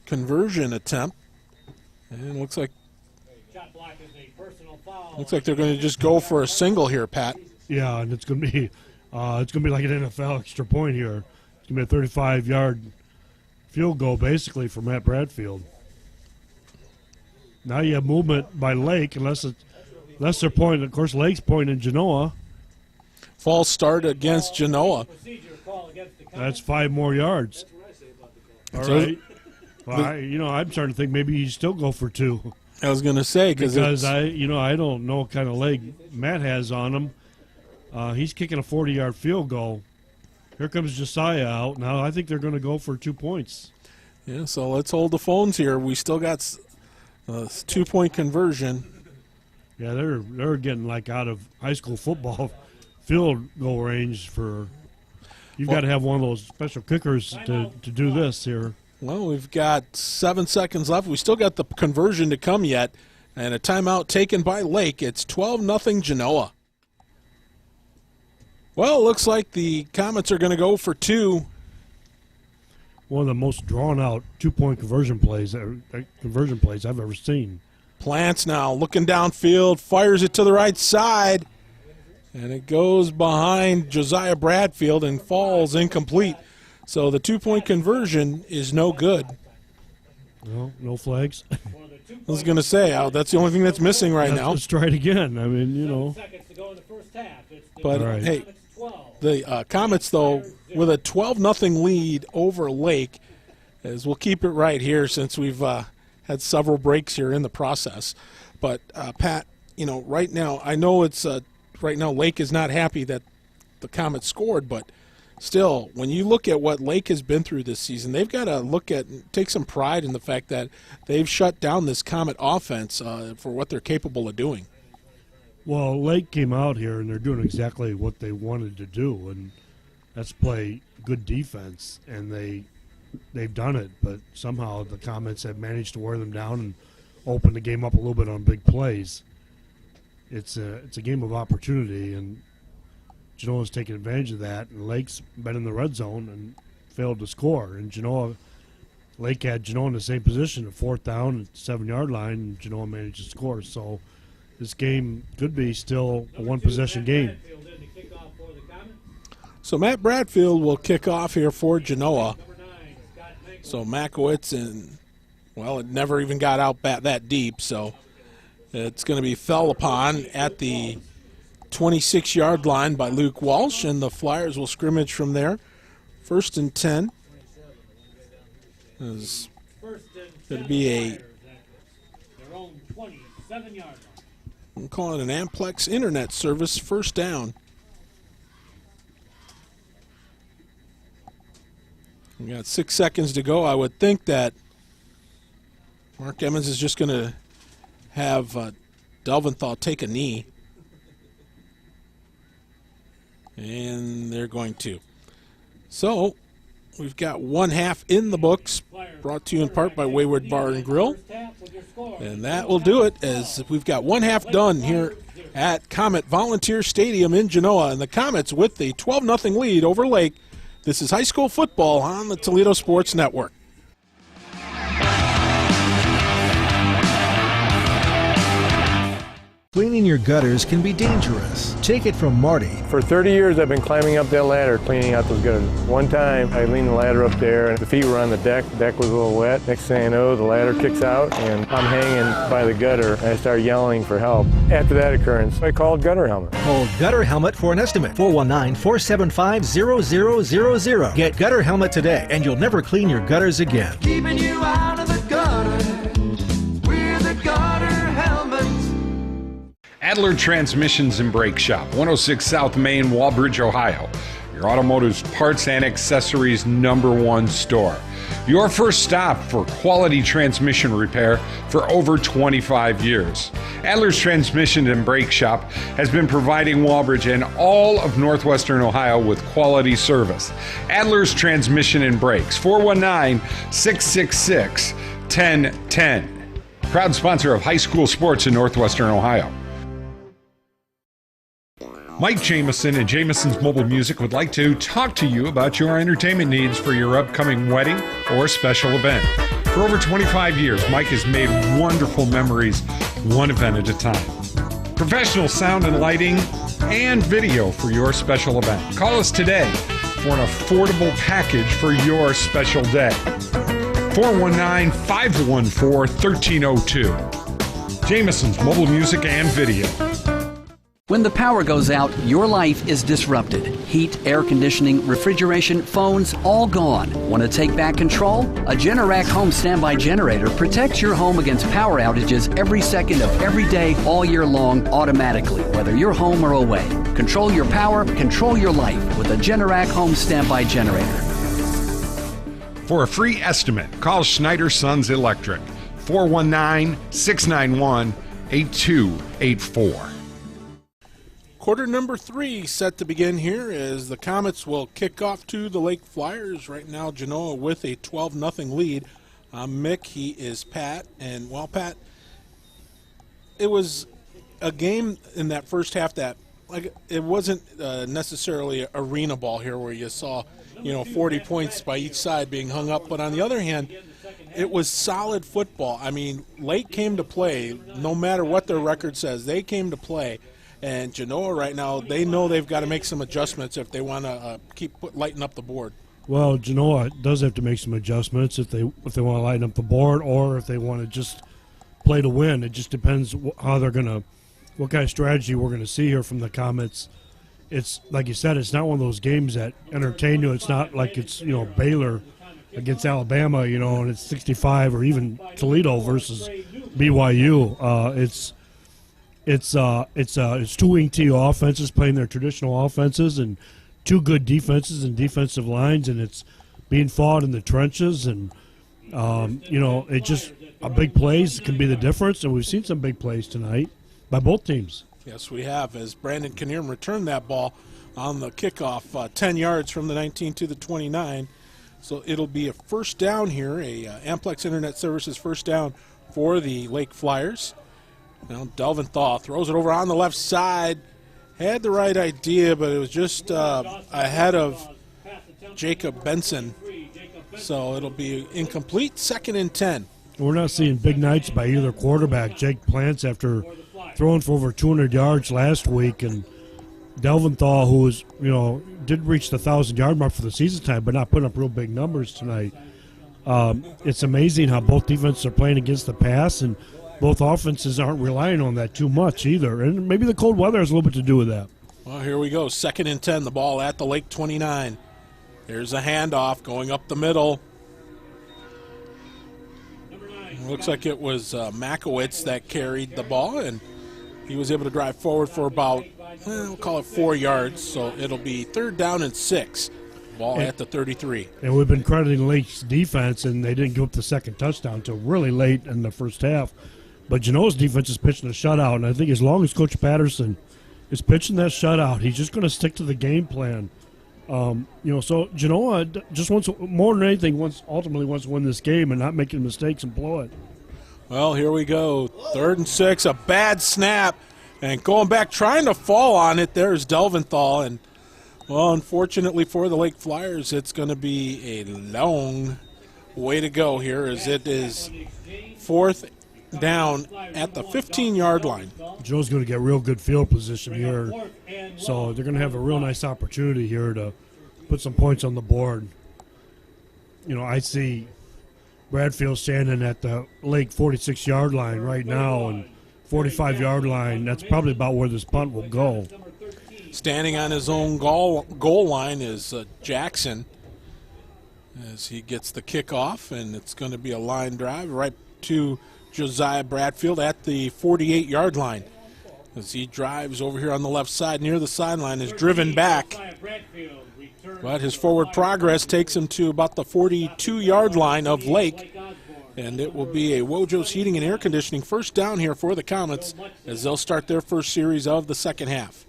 conversion attempt. And looks like they're going to just go for a single here, Pat. Yeah, and it's going to be like an NFL extra point here. It's going to be a 35-yard field goal basically for Matt Bradfield. Now you have movement by lAKE, unless they're pointing. Of course, lAKE's pointing Genoa. False start against Genoa. That's 5 more yards. All right. Well, I'm starting to think maybe you still go for 2. I was going to say because I don't know what kind of leg Matt has on him. He's kicking a 40-yard field goal. Here comes Josiah out. Now I think they're going to go for 2 points. Yeah, so let's hold the phones here. We still got a 2-point conversion. Yeah, they're getting like out of high school football field goal range for. You've got to have one of those special kickers to do this here. Well, we've got 7 seconds left. We still got the conversion to come yet, and a timeout taken by lAKE. It's 12-0 Genoa. Well, it looks like the Comets are going to go for 2. One of the most drawn-out 2-point conversion plays I've ever seen. Plants now looking downfield, fires it to the right side, and it goes behind Josiah Bradfield and falls incomplete. So the 2-point conversion is no good. No flags. I was going to say, that's the only thing that's missing right now. Let's try it again. I mean, But, right. Hey, the Comets, though, with a 12-0 lead over lAKE, as we'll keep it right here since we've had several breaks here in the process. But, Pat, right now, I know it's right now lAKE is not happy that the Comets scored, but still, when you look at what lAKE has been through this season, they've got to take some pride in the fact that they've shut down this Comet offense for what they're capable of doing. Well, lAKE came out here, and they're doing exactly what they wanted to do, and that's play good defense, and they've done it, but somehow the Comets have managed to wear them down and open the game up a little bit on big plays. It's a game of opportunity, and Genoa's taking advantage of that, and lAKE's been in the red zone and failed to score. And lAKE had Genoa in the same position, a 4th down at the 7-yard line, and Genoa managed to score. So this game could be still a 1-possession game. So Matt Bradfield will kick off here for Genoa. So Makowitz, it never even got out that deep, so it's going to be fell upon at the 26-yard line by Luke Walsh, and the Flyers will scrimmage from there. 1st and 10. It'll be their own 27-yard line. I'm calling it an Amplex internet service 1st down. We got 6 seconds to go. I would think that Mark Emmons is just going to have Delventhal take a knee. And they're going to. So we've got 1 half in the books, brought to you in part by Wayward Bar and Grill. And that will do it, as we've got 1 half done here at Comet Volunteer Stadium in Genoa. And the Comets with the 12-0 lead over lAKE. This is high school football on the Toledo Sports Network. Cleaning your gutters can be dangerous. Take it from Marty. For 30 years, I've been climbing up that ladder, cleaning out those gutters. One time, I leaned the ladder up there, and the feet were on the deck. The deck was a little wet. Next thing I know, the ladder kicks out, and I'm hanging by the gutter, and I start yelling for help. After that occurrence, I called Gutter Helmet. Call Gutter Helmet for an estimate. 419-475-0000. Get Gutter Helmet today, and you'll never clean your gutters again. Keeping you out of the gutter. We're the Gutter Helmets. Adler Transmissions and Brake Shop, 106 South Main, Walbridge, Ohio. Your automotive parts and accessories #1 store. Your first stop for quality transmission repair for over 25 years. Adler's Transmission and Brake Shop has been providing Walbridge and all of northwestern Ohio with quality service. Adler's Transmission and Brakes, 419-666-1010. Proud sponsor of high school sports in northwestern Ohio. Mike Jameson and Jameson's Mobile Music would like to talk to you about your entertainment needs for your upcoming wedding or special event. For over 25 years, Mike has made wonderful memories, one event at a time. Professional sound and lighting and video for your special event. Call us today for an affordable package for your special day. 419-514-1302. Jameson's Mobile Music and Video. When the power goes out, your life is disrupted. Heat, air conditioning, refrigeration, phones, all gone. Want to take back control? A Generac home standby generator protects your home against power outages every second of every day, all year long, automatically, whether you're home or away. Control your power, control your life with a Generac home standby generator. For a free estimate, call Schneider Sons Electric, 419-691-8284. Quarter number 3 set to begin here as the Comets will kick off to the Lake Flyers. Right now, Genoa with a 12-0 lead. Mick, he is Pat. And, well, Pat, it was a game in that first half that, like, it wasn't necessarily arena ball here where you saw, 40 points by each side being hung up. But on the other hand, it was solid football. I mean, Lake came to play. No matter what their record says, they came to play. And Genoa right now, they know they've got to make some adjustments if they want to lighten up the board. Well, Genoa does have to make some adjustments if they want to lighten up the board or if they want to just play to win. It just depends how they're going to, what kind of strategy we're going to see here from the Comets. It's like you said, it's not one of those games that entertain you. It's not like it's Baylor against Alabama, and it's 65, or even Toledo versus BYU. It's two wing T offenses playing their traditional offenses and two good defenses and defensive lines, and it's being fought in the trenches. And it just big plays can be the difference, and we've seen some big plays tonight by both teams. Yes, we have, as Brandon Kinnear returned that ball on the kickoff, 10 yards from the 19 to the 29. So it'll be a first down here, a Amplex Internet Services first down for the Lake Flyers. Now Delvin Thaw throws it over on the left side. Had the right idea, but it was just ahead of Jacob Benson. So it'll be incomplete, 2nd and 10. We're not seeing big nights by either quarterback. Jake Plants, after throwing for over 200 yards last week, and Delvin Thaw, who was, did reach the 1,000-yard mark for the season time, but not putting up real big numbers tonight. It's amazing how both defenses are playing against the pass, and both offenses aren't relying on that too much either. And maybe the cold weather has a little bit to do with that. Well, here we go. 2nd and 10, the ball at the Lake 29. There's a handoff going up the middle. Looks like it was Makowitz that carried the ball, and he was able to drive forward for about, we'll call it 4 yards. So it'll be 3rd down and 6. Ball at the 33. And we've been crediting Lake's defense, and they didn't give up the second touchdown until really late in the first half. But Genoa's defense is pitching a shutout, and I think as long as Coach Patterson is pitching that shutout, he's just going to stick to the game plan. So Genoa just wants, more than anything, ultimately wants to win this game and not making mistakes and blow it. Well, here we go. 3rd and 6, a bad snap, and going back, trying to fall on it. There's Delvin Thaw, and well, unfortunately for the Lake Flyers, it's going to be a long way to go here, as it is 4th down at the 15-yard line. Joe's going to get real good field position here, so they're going to have a real nice opportunity here to put some points on the board. I see Bradfield standing at the Lake 46-yard line right now, and 45-yard line, that's probably about where this punt will go. Standing on his own goal line is Jackson as he gets the kickoff, and it's going to be a line drive right to Josiah Bradfield at the 48-yard line. as he drives over here on the left side near the sideline, is driven back. But his forward progress takes him to about the 42-yard line of Lake. And it will be a Wojo's Heating and Air Conditioning first down here for the Comets as they'll start their first series of the second half.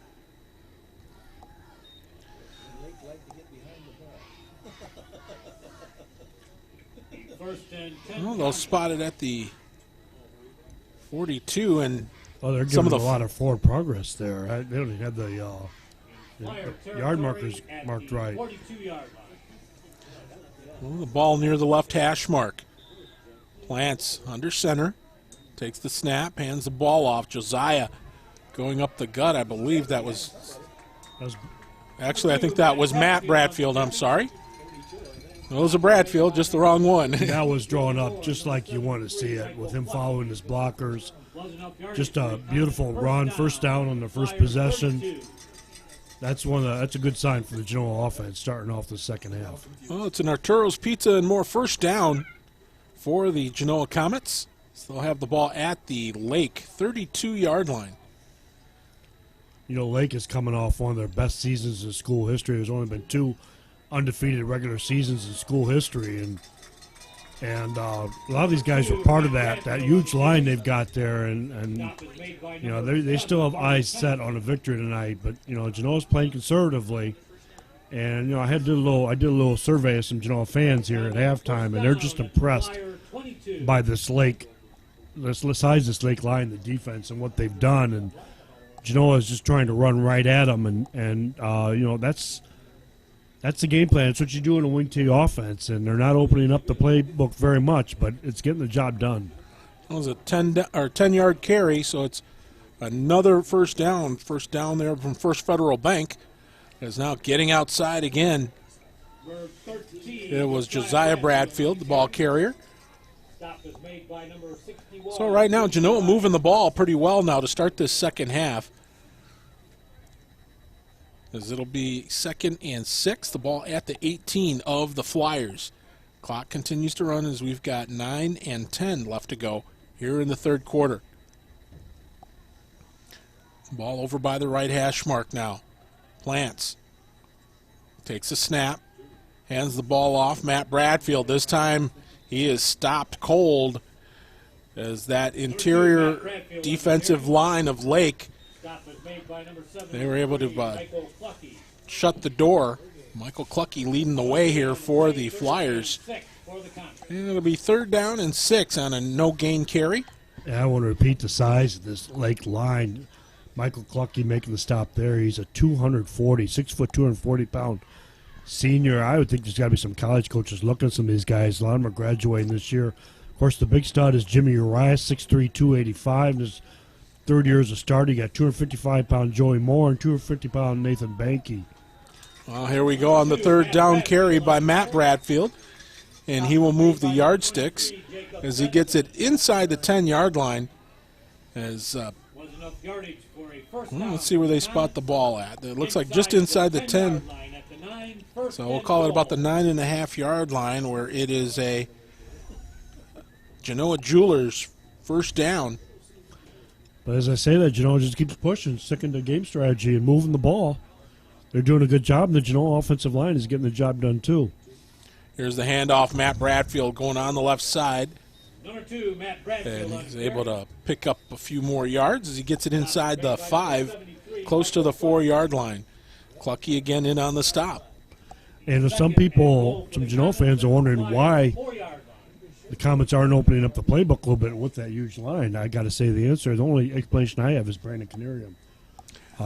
Well, they'll spot it at the 42, and they're giving a lot of forward progress there. They don't even have the yard markers marked right. Well, the ball near the left hash mark. Plants under center, takes the snap, hands the ball off. Josiah going up the gut. I believe that was actually, I think that was Matt Bradfield. I'm sorry. It was a Bradfield, just the wrong one. That was drawn up just like you want to see it, with him following his blockers. Just a beautiful run, first down on the first possession. That's a good sign for the Genoa offense starting off the second half. Well, it's an Arturo's Pizza and More first down for the Genoa Comets. So they'll have the ball at the Lake 32-yard line. You know, Lake is coming off one of their best seasons in school history. There's only been 2 undefeated regular seasons in school history, and a lot of these guys were part of that huge line they've got there, and you know, they still have eyes set on a victory tonight. But you know, Genoa's playing conservatively, and you know, I did a little survey of some Genoa fans here at halftime, and they're just impressed by this Lake, the size of this Lake line, the defense, and what they've done. And Genoa is just trying to run right at them, and you know, that's the game plan. It's what you do in a wing T offense, and they're not opening up the playbook very much, but it's getting the job done. It was a 10-yard carry, so it's another first down. First down there from First Federal Bank. Is now getting outside again. It was Josiah Bradfield, the ball carrier. So right now, Genoa moving the ball pretty well now to start this second half. As it'll be 2nd and 6, the ball at the 18 of the Flyers. Clock continues to run as we've got 9 and 10 left to go here in the third quarter. Ball over by the right hash mark now. Plants. Takes a snap. Hands the ball off. Matt Bradfield. This time he is stopped cold as that interior defensive line of Lake, they were able to shut the door. Michael Clucky leading the way here for the Flyers. And it'll be 3rd down and 6 on a no-gain carry. Yeah, I want to repeat the size of this Lake line. Michael Clucky making the stop there. He's a 6 foot, 240-pound senior. I would think there's got to be some college coaches looking at some of these guys. A lot of them are graduating this year. Of course, the big stud is Jimmy Urias, 6'3", 285. His 3rd year as a starter. You got 255-pound Joey Moore and 250-pound Nathan Banky. Well, here we go on the 3rd down carry by Matt Bradfield. And he will move the yardsticks as he gets it inside the 10-yard line. As let's see where they spot the ball at. It looks like just inside the 10. So we'll call it about the 9.5-yard line, where it is a Genoa Jewelers first down. But as I say that, Genoa just keeps pushing, sticking to game strategy and moving the ball. They're doing a good job, and the Genoa offensive line is getting the job done too. Here's the handoff. Matt Bradfield going on the left side. Number 2, Matt Bradfield. And he's able to pick up a few more yards as he gets it inside the 5, close to the 4-yard line. Clucky again in on the stop. And some people, some Genoa fans are wondering why the Comets aren't opening up the playbook a little bit with that huge line. I got to say the answer, the only explanation I have is Brandon Canarium.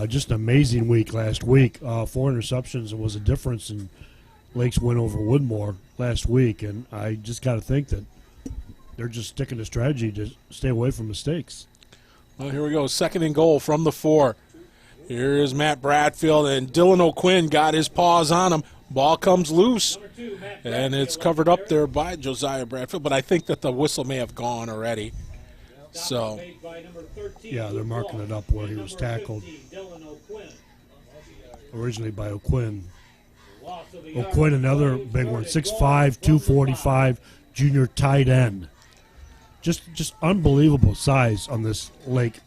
Just an amazing week last week. 4 interceptions was a difference in Lake's win over Woodmore last week, and I just got to think that they're just sticking to strategy to stay away from mistakes. Well, here we go. 2nd and goal from the 4. Here is Matt Bradfield, and Dylan O'Quinn got his paws on him. Ball comes loose, and it's covered up there by Josiah Bradfield, but I think that the whistle may have gone already. So, yeah, they're marking it up where he was tackled. Originally by O'Quinn. O'Quinn, another big one, 6'5", 245, junior tight end. Just unbelievable size on this Lake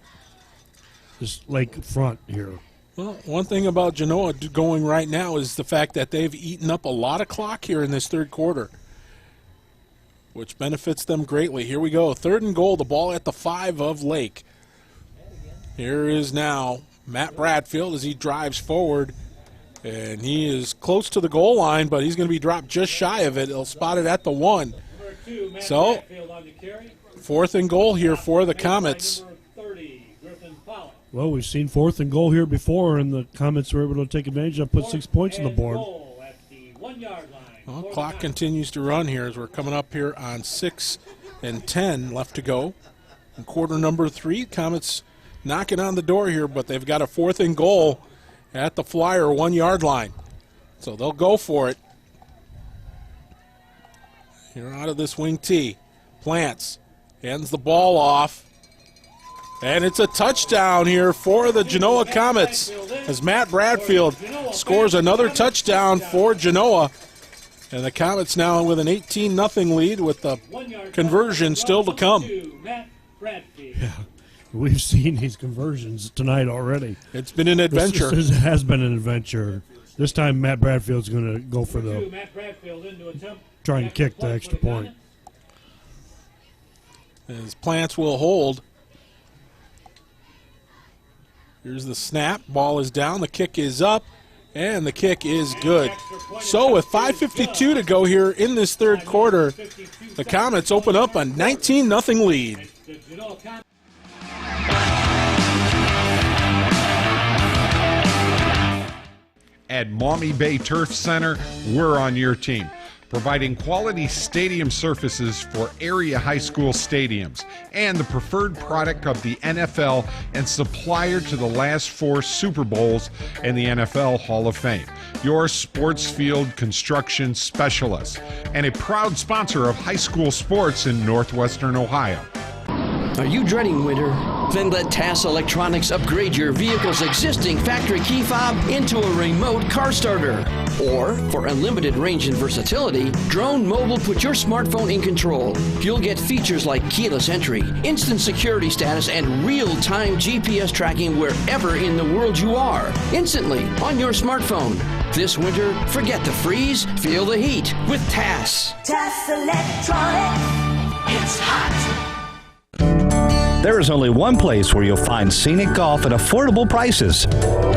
this Lake front here. Well, one thing about Genoa going right now is the fact that they've eaten up a lot of clock here in this third quarter, which benefits them greatly. Here we go, 3rd and goal, the ball at the 5 of Lake. Here is now Matt Bradfield as he drives forward, and he is close to the goal line, but he's going to be dropped just shy of it. He'll spot it at the 1. So, 4th and goal here for the Comets. Well, we've seen 4th and goal here before, and the Comets were able to take advantage of, put 6 points on the board. Well, clock continues to run here as we're coming up here on 6 and 10 left to go. In quarter number 3, Comets knocking on the door here, but they've got a 4th and goal at the Flyer 1 yard line. So they'll go for it. Here out of this wing tee, Plants hands the ball off. And it's a touchdown here for the Genoa Comets as Matt Bradfield scores another touchdown for Genoa. And the Comets now with an 18-0 lead with the conversion still to come. Yeah, we've seen these conversions tonight already. It's been an adventure. This has been an adventure. This time Matt Bradfield's going to go for try and kick the extra point. As Plants will hold. Here's the snap. Ball is down. The kick is up. And the kick is good. So with 5:52 to go here in this third quarter, the Comets open up a 19-0 lead. At Maumee Bay Turf Center, we're on your team, providing quality stadium surfaces for area high school stadiums and the preferred product of the NFL and supplier to the last 4 Super Bowls and the NFL Hall of Fame. Your sports field construction specialist and a proud sponsor of high school sports in Northwestern Ohio. Are you dreading winter? Then let TAS Electronics upgrade your vehicle's existing factory key fob into a remote car starter. Or, for unlimited range and versatility, Drone Mobile put your smartphone in control. You'll get features like keyless entry, instant security status, and real-time GPS tracking wherever in the world you are, instantly on your smartphone. This winter, forget the freeze, feel the heat with TAS. TAS Electronics, it's hot. There is only one place where you'll find scenic golf at affordable prices.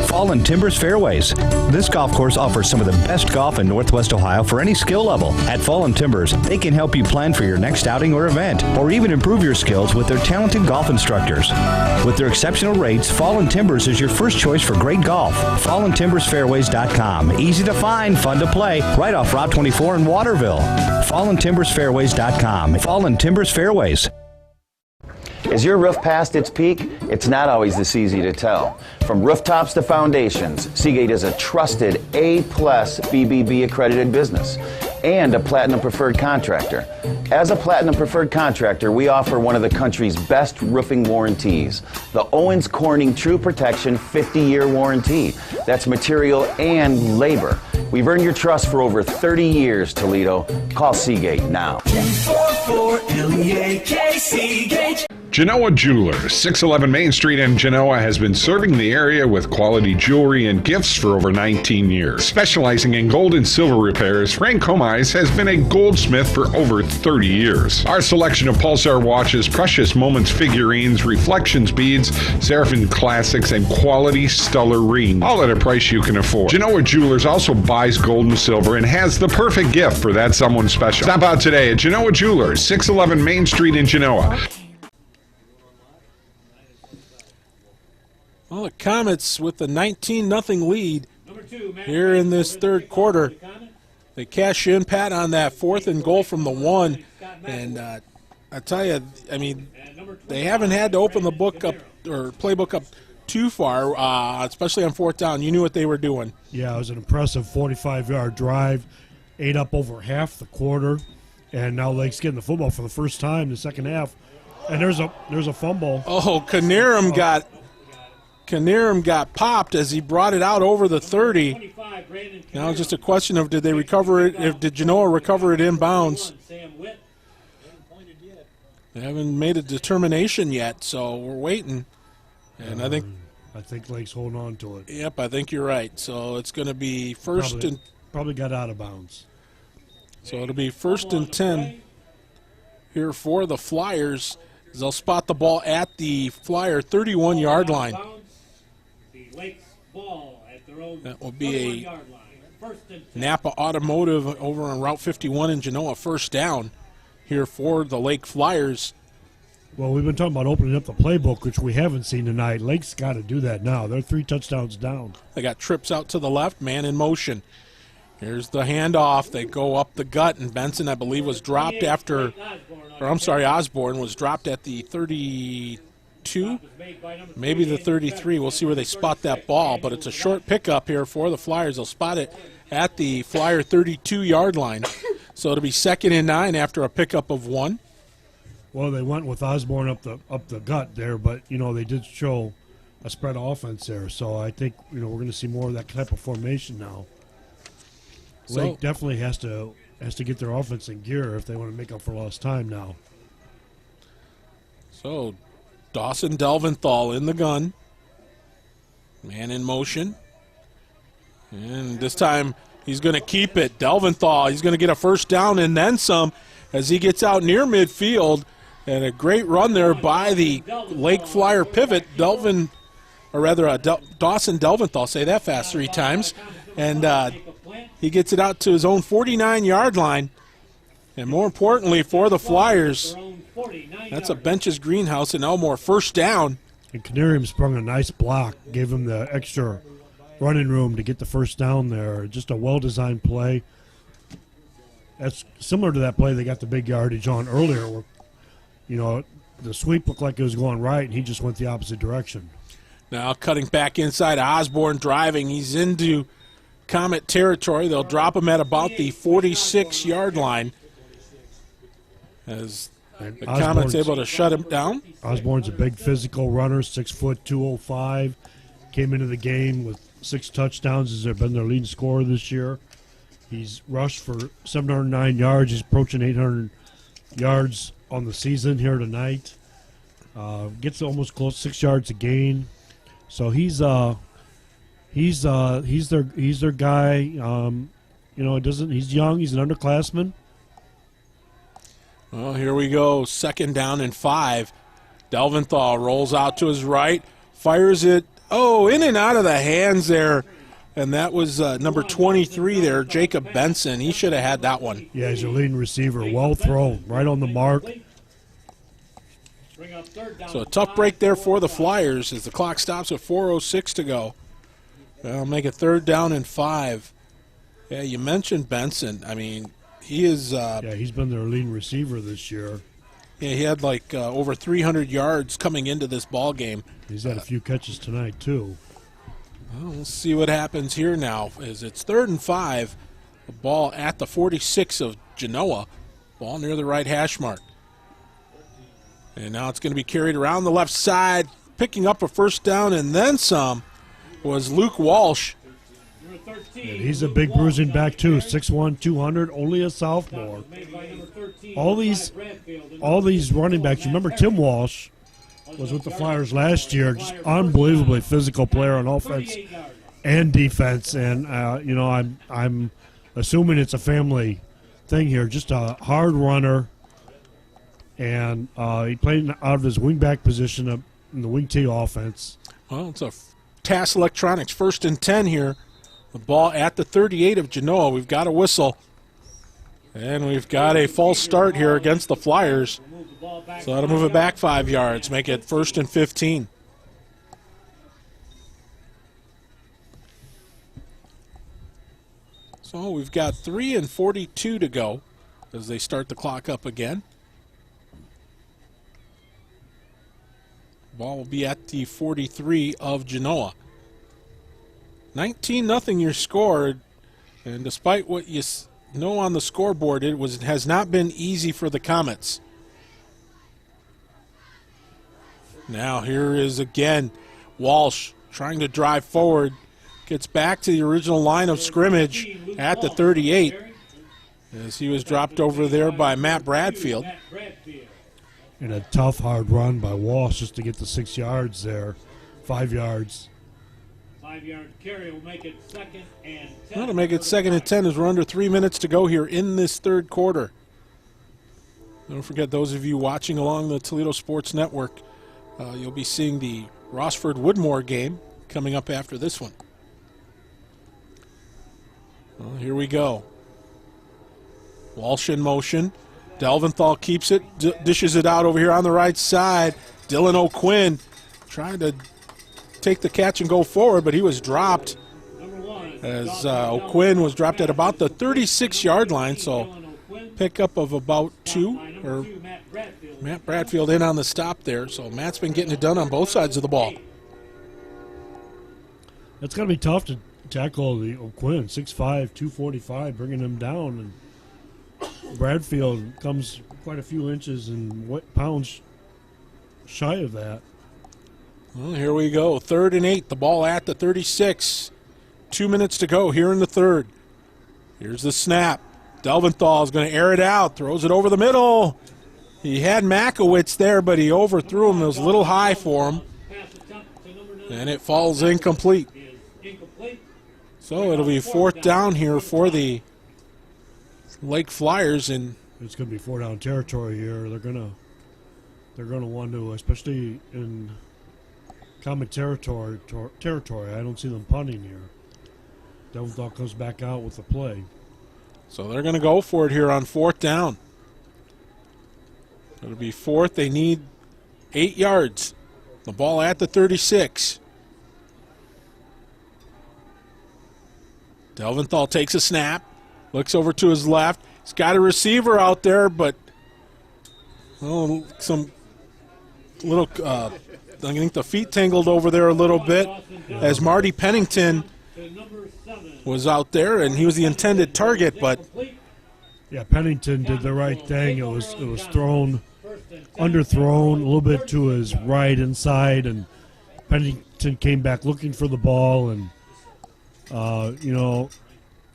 Fallen Timbers Fairways. This golf course offers some of the best golf in Northwest Ohio for any skill level. At Fallen Timbers, they can help you plan for your next outing or event, or even improve your skills with their talented golf instructors. With their exceptional rates, Fallen Timbers is your first choice for great golf. FallenTimbersFairways.com. Easy to find, fun to play, right off Route 24 in Waterville. FallenTimbersFairways.com. Fallen Timbers Fairways. Is your roof past its peak? It's not always this easy to tell. From rooftops to foundations, Seagate is a trusted A-plus BBB accredited business and a Platinum Preferred contractor. As a Platinum Preferred contractor, we offer one of the country's best roofing warranties, the Owens Corning True Protection 50-year warranty. That's material and labor. We've earned your trust for over 30 years, Toledo. Call Seagate now. 1044 lAKE Seagate. Genoa Jewelers, 611 Main Street in Genoa, has been serving the area with quality jewelry and gifts for over 19 years. Specializing in gold and silver repairs, Frank Comise has been a goldsmith for over 30 years. Our selection of Pulsar watches, Precious Moments figurines, Reflections beads, Seraphim classics, and quality stellar rings, all at a price you can afford. Genoa Jewelers also buys gold and silver and has the perfect gift for that someone special. Stop out today at Genoa Jewelers, 611 Main Street in Genoa. Well, the Comets with the 19-0 lead here in this third quarter. They cash in, Pat, on that 4th and goal from the 1. And I tell you, I mean, they haven't had to open the book up or playbook up too far, especially on 4th down. You knew what they were doing. Yeah, it was an impressive 45-yard drive, ate up over half the quarter, and now Lake's getting the football for the first time in the second half. And there's a fumble. Oh, Knierim got popped as he brought it out over the 30. Now it's just a question of did they recover it? Did Genoa recover it inbounds? They haven't made a determination yet, so we're waiting. And I think I think Lake's holding on to it. Yep, I think you're right. So it's going to be first and probably got out of bounds. So it'll be 1st and 10 here for the Flyers. As they'll spot the ball at the Flyer 31-yard line. That will be a Napa Automotive over on Route 51 in Genoa. First down here for the Lake Flyers. Well, we've been talking about opening up the playbook, which we haven't seen tonight. Lake's got to do that now. They're 3 touchdowns down. They got trips out to the left, man in motion. Here's the handoff. They go up the gut, and Benson, I believe, was dropped after, or I'm sorry, Osborne was dropped at the 32, maybe the 33. We'll see where they spot that ball, but it's a short pickup here for the Flyers. They'll spot it at the Flyer 32-yard line. So it'll be 2nd and 9 after a pickup of 1. Well, they went with Osborne up the gut there, but they did show a spread offense there. So I think we're going to see more of that type of formation now. Lake definitely has to get their offense in gear if they want to make up for lost time now. So Dawson Delventhal in the gun, man in motion, and this time he's going to keep it. Delventhal, he's going to get a first down and then some as he gets out near midfield. And a great run there by the Lake Flyer pivot, Dawson Delventhal, say that fast 3 times. And he gets it out to his own 49-yard line. And more importantly for the Flyers, that's a Bench's Greenhouse in Elmore. First down. And Canarium sprung a nice block, gave him the extra running room to get the first down there. Just a well-designed play. That's similar to that play they got the big yardage on earlier where the sweep looked like it was going right, and he just went the opposite direction. Now cutting back inside, Osborne driving. He's into Comet territory. They'll drop him at about the 46-yard line as the Comet's able to shut him down. Osborne's a big physical runner, 6 foot, 205. Came into the game with 6 touchdowns. Has been their leading scorer this year. He's rushed for 709 yards. He's approaching 800 yards on the season here tonight. Gets almost close 6 yards a gain. So he's their guy. He's young. He's an underclassman. Well, here we go. 2nd down and 5. Delventhal rolls out to his right, fires it. Oh, in and out of the hands there. And that was number 23 there, Jacob Benson. He should have had that one. Yeah, he's your leading receiver. Well thrown, right on the mark. So a tough break there for the Flyers as the clock stops with 4:06 to go. They'll make it 3rd down and 5. Yeah, you mentioned Benson. I mean, he is. He's been their leading receiver this year. Yeah, he had like over 300 yards coming into this ball game. He's had a few catches tonight too. Well, we'll see what happens here now. As it's 3rd and 5, the ball at the 46 of Genoa, ball near the right hash mark. And now it's going to be carried around the left side, picking up a first down and then some was Luke Walsh. And he's a big bruising back too, 6'1", 200, only a sophomore. All these running backs, remember Tim Walsh was with the Flyers last year, just unbelievably physical player on offense and defense. And I'm assuming it's a family thing here. Just a hard runner, and he played out of his wingback position up in the wing T offense. Well, it's a TAS Electronics 1st and 10 here. The ball at the 38 of Genoa. We've got a whistle, and we've got a false start here against the Flyers. So that'll move it back 5 yards, make it 1st and 15. So we've got 3 and 42 to go as they start the clock up again. Ball will be at the 43 of Genoa. 19-0 your score, and despite what you know on the scoreboard, it has not been easy for the Comets. Now here is again Walsh trying to drive forward, gets back to the original line of scrimmage at the 38 as he was dropped over there by Matt Bradfield. And a tough, hard run by Walsh just to get the 6 yards there. 5 yards. 5-yard carry will make it 2nd and 10. That'll make it 2nd and 10 as we're under 3 minutes to go here in this third quarter. Don't forget, those of you watching along the Toledo Sports Network, you'll be seeing the Rossford-Woodmore game coming up after this one. Well, here we go. Walsh in motion. Delventhal keeps it, dishes it out over here on the right side. Dylan O'Quinn trying to take the catch and go forward, but he was dropped as O'Quinn was dropped at about the 36-yard line, so pickup of about 2, or Matt Bradfield in on the stop there. So Matt's been getting it done on both sides of the ball. It's going to be tough to tackle the O'Quinn, 6'5", 245, bringing him down. And Bradfield comes quite a few inches and pounds shy of that. Well, here we go. 3rd and 8. The ball at the 36. 2 minutes to go here in the third. Here's the snap. Delventhal is going to air it out. Throws it over the middle. He had Makowitz there, but he overthrew him. It was a little high for him. And it falls incomplete. So it'll be 4th down here for the Lake Flyers. And it's going to be 4-down territory here. They're going to want to, especially in common territory. I don't see them punting here. Delventhal comes back out with the play. So they're going to go for it here on 4th down. It'll be 4th. They need 8 yards. The ball at the 36. Delventhal takes a snap, looks over to his left. He's got a receiver out there, but I think the feet tangled over there a little bit as Marty Pennington was out there, and he was the intended target, but yeah, Pennington did the right thing. It was thrown, underthrown a little bit to his right inside, and Pennington came back looking for the ball, and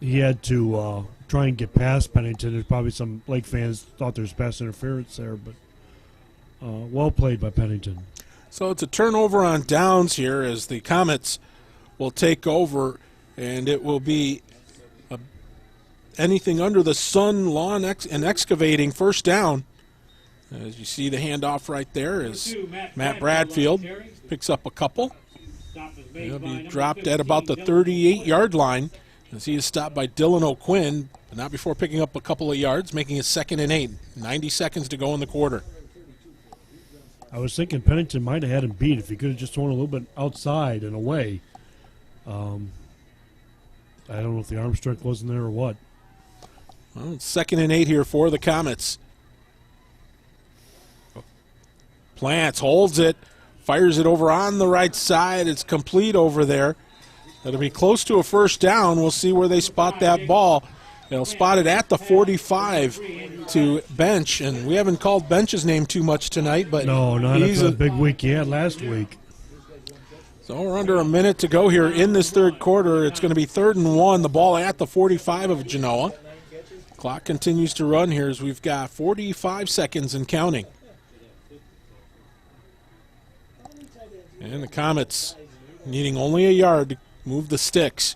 he had to try and get past Pennington. There's probably some Lake fans thought there was pass interference there, but well played by Pennington. So it's a turnover on downs here as the Comets will take over, and it will be anything under the sun, lawn, and excavating 1st down. As you see the handoff right there is Matt Bradfield picks up a couple. He'll be dropped at about the 38-yard line as he is stopped by Dylan O'Quinn, but not before picking up a couple of yards, making it 2nd and 8. 90 seconds to go in the quarter. I was thinking Pennington might have had him beat if he could have just thrown a little bit outside and away. I don't know if the arm strength wasn't there or what. Well, it's 2nd and 8 here for the Comets. Plants holds it, fires it over on the right side. It's complete over there. It'll be close to a 1st down. We'll see where they spot that ball. They'll spot it at the 45 to Bench, and we haven't called Bench's name too much tonight, but no, not after the big week he had last week. So we're under a minute to go here in this third quarter. It's going to be 3rd and 1. The ball at the 45 of Genoa. Clock continues to run here as we've got 45 seconds and counting. And the Comets needing only a yard to move the sticks.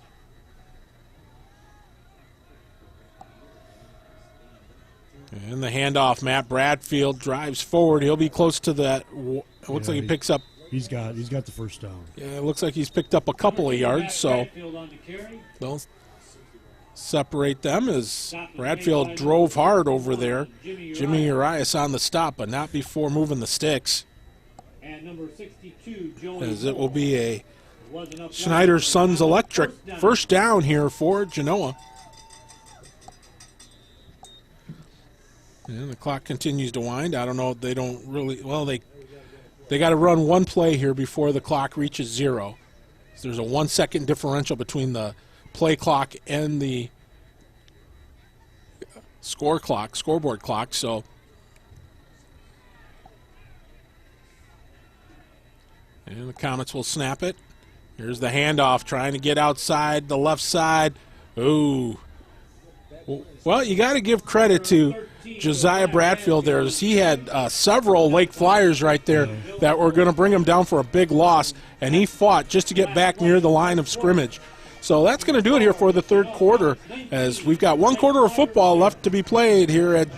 And the handoff, Matt Bradfield drives forward. He'll be close to that. It looks like he picks up. He's got the 1st down. Yeah, it looks like he's picked up a couple of yards. So they'll separate them as Bradfield drove hard over there. Jimmy Urias on the stop, but not before moving the sticks. And number 62, as it will be a Schneider Sons Electric 1st down here for Genoa. And the clock continues to wind. I don't know if they don't really, well, they got to run one play here before the clock reaches 0. So there's a 1-second differential between the play clock and the scoreboard clock. So and the Comets will snap it. Here's the handoff, trying to get outside the left side. Ooh. Well, you got to give credit to Josiah Bradfield there, as he had several Lake Flyers right there that were going to bring him down for a big loss, and he fought just to get back near the line of scrimmage. So that's going to do it here for the third quarter, as we've got 1 quarter of football left to be played here at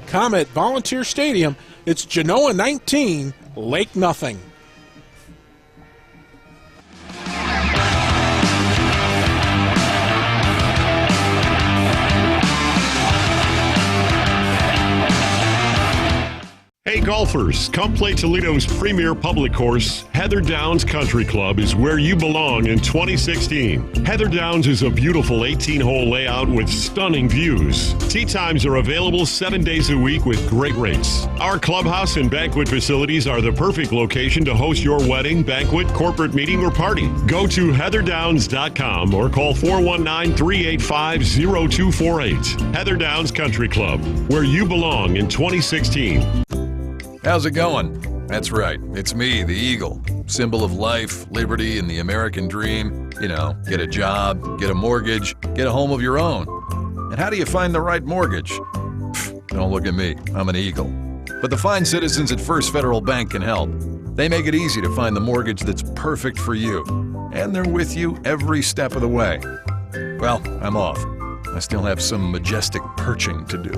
Comet Volunteer Stadium. It's Genoa 19, Lake nothing. Hey golfers, come play Toledo's premier public course. Heather Downs Country Club is where you belong in 2016. Heather Downs is a beautiful 18-hole layout with stunning views. Tee times are available 7 days a week with great rates. Our clubhouse and banquet facilities are the perfect location to host your wedding, banquet, corporate meeting, or party. Go to heatherdowns.com or call 419-385-0248. Heather Downs Country Club, where you belong in 2016. How's it going? That's right, it's me, the Eagle, symbol of life, liberty, and the American dream. You know, get a job, get a mortgage, get a home of your own. And how do you find the right mortgage? Don't look at me, I'm an Eagle. But the fine citizens at First Federal Bank can help. They make it easy to find the mortgage that's perfect for you. And they're with you every step of the way. Well, I'm off. I still have some majestic perching to do.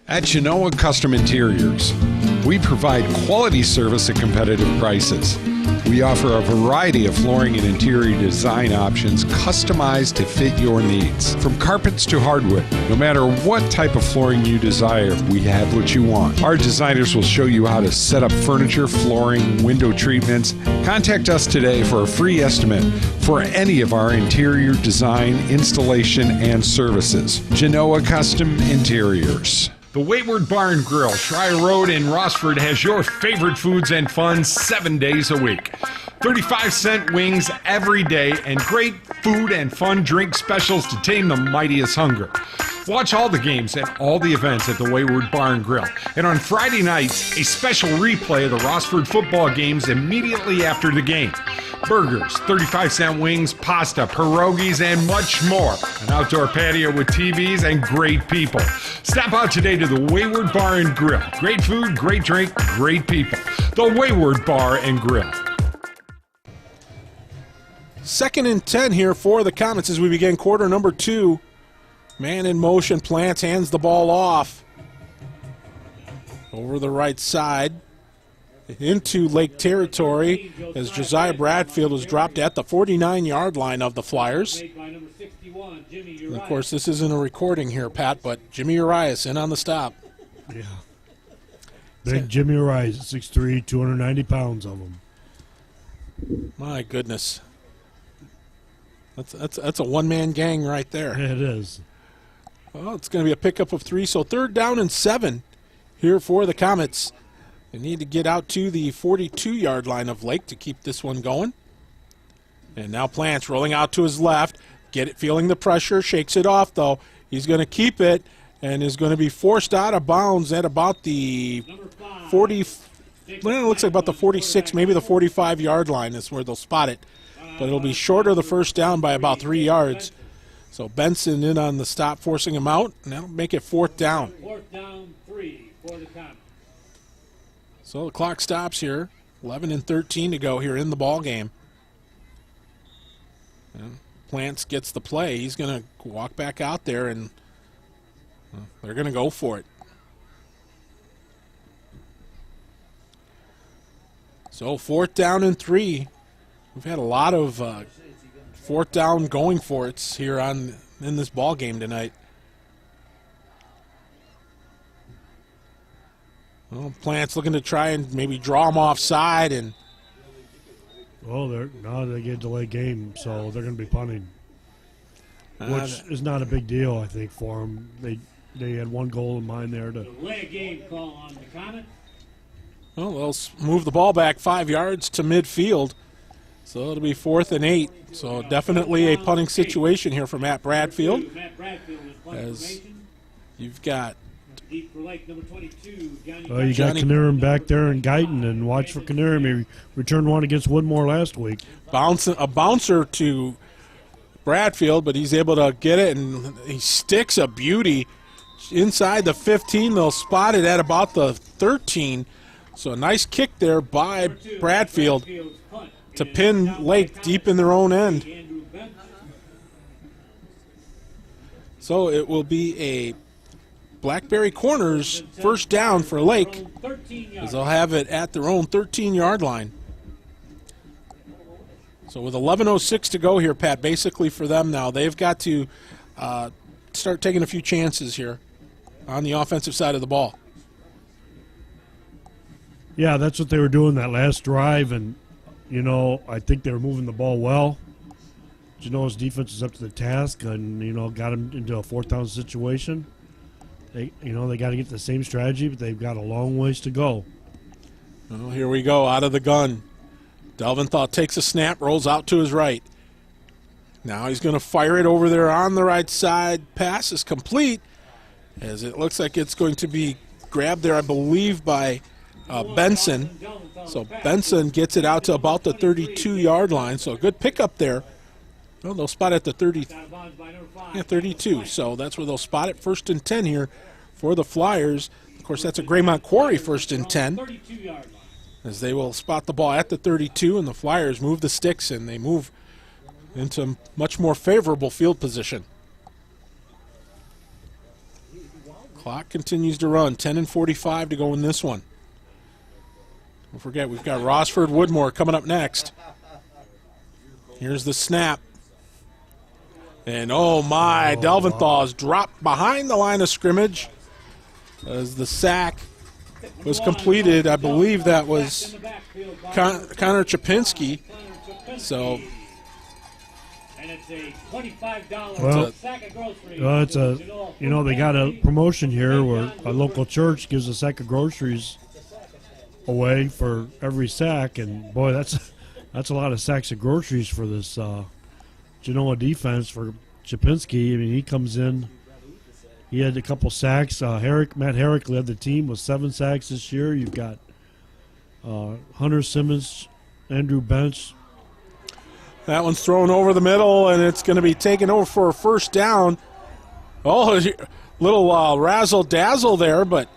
At Genoa Custom Interiors, we provide quality service at competitive prices. We offer a variety of flooring and interior design options customized to fit your needs. From carpets to hardwood, no matter what type of flooring you desire, we have what you want. Our designers will show you how to set up furniture, flooring, window treatments. Contact us today for a free estimate for any of our interior design, installation, and services. Genoa Custom Interiors. The Wayward Bar and Grill, Schreier Road in Rossford, has your favorite foods and fun 7 days a week. 35-cent wings every day and great food and fun drink specials to tame the mightiest hunger. Watch all the games and all the events at the Wayward Bar and Grill. And on Friday nights, a special replay of the Rossford football games immediately after the game. Burgers, 35-cent wings, pasta, pierogies, and much more. An outdoor patio with TVs and great people. Stop out today to the Wayward Bar and Grill. Great food, great drink, great people. The Wayward Bar and Grill. 2nd and 10 here for the Comets as we begin quarter number 2. Man in motion, Plants hands the ball off. Over the right side. Into Lake territory as Josiah Bradfield was dropped at the 49-yard line of the Flyers. And of course, this isn't a recording here, Pat, but Jimmy Urias in on the stop. Yeah. Big Jimmy Urias, 6'3", 290 pounds of him. My goodness. That's a one-man gang right there. Yeah, it is. Well, it's going to be a pickup of 3, so 3rd down and 7 here for the Comets. They need to get out to the 42-yard line of Lake to keep this one going. And now Plants rolling out to his left. Feeling the pressure, shakes it off, though. He's going to keep it and is going to be forced out of bounds at about the 40, well, it looks like about the 46, maybe the 45-yard line is where they'll spot it. But it'll be short of the first down by about 3 yards. So Benson in on the stop, forcing him out, and that'll make it 4th down. 4th down, 3 for the Comets. So the clock stops here. 11 and 13 to go here in the ball game. And Plants gets the play. He's going to walk back out there, and they're going to go for it. So 4th down and 3. We've had a lot of 4th down going for it here in this ball game tonight. Well, Plants looking to try and maybe draw them offside, and well, now they get a delayed game, so they're going to be punting, which is not a big deal, I think, for them. They had one goal in mind there to delay game call on the Comets. Well, they'll move the ball back 5 yards to midfield, so it'll be 4th and 8. So definitely a punting situation here for Matt Bradfield. As you've got. Well, you got Knierim back there and Guyton, and watch for Knierim. He returned one against Woodmore last week. A bouncer to Bradfield, but he's able to get it, and he sticks a beauty inside the 15. They'll spot it at about the 13. So a nice kick there by Bradfield to pin Lake deep in their own end. So it will be a Blackberry Corners first down for Lake, as they'll have it at their own 13-yard line. So with 11:06 to go here, Pat, basically for them now, they've got to start taking a few chances here on the offensive side of the ball. Yeah, that's what they were doing that last drive, and, you know, I think they were moving the ball well. Genoa's defense is up to the task and, you know, got them into a fourth down situation. They got to get the same strategy, but they've got a long ways to go. Well, here we go, out of the gun. Delventhal takes a snap, rolls out to his right. Now he's going to fire it over there on the right side. Pass is complete, as it looks like it's going to be grabbed there, I believe, by Benson. So Benson gets it out to about the 32-yard line. So a good pickup there. Well, they'll spot at the 32. So that's where they'll spot it. 1st and 10 here for the Flyers. Of course, that's a Graymont Quarry 1st and 10. As they will spot the ball at the 32, and the Flyers move the sticks, and they move into much more favorable field position. Clock continues to run. 10:45 to go in this one. Don't forget, we've got Rossford Woodmore coming up next. Here's the snap. And oh my, Delventhal is dropped behind the line of scrimmage as the sack was completed. I believe that was Connor Chapinski. So And it's a $25 Well, sack of groceries. it's a, you know, they got a promotion here where a local church gives a sack of groceries away for every sack, and boy, that's a lot of sacks of groceries for this Genoa defense for Chapinski. I mean, he comes in. He had a couple sacks. Matt Herrick led the team with 7 sacks this year. You've got Hunter Simmons, Andrew Bench. that one's thrown over the middle, and it's going to be taken over for a first down. Oh, a little razzle-dazzle there, but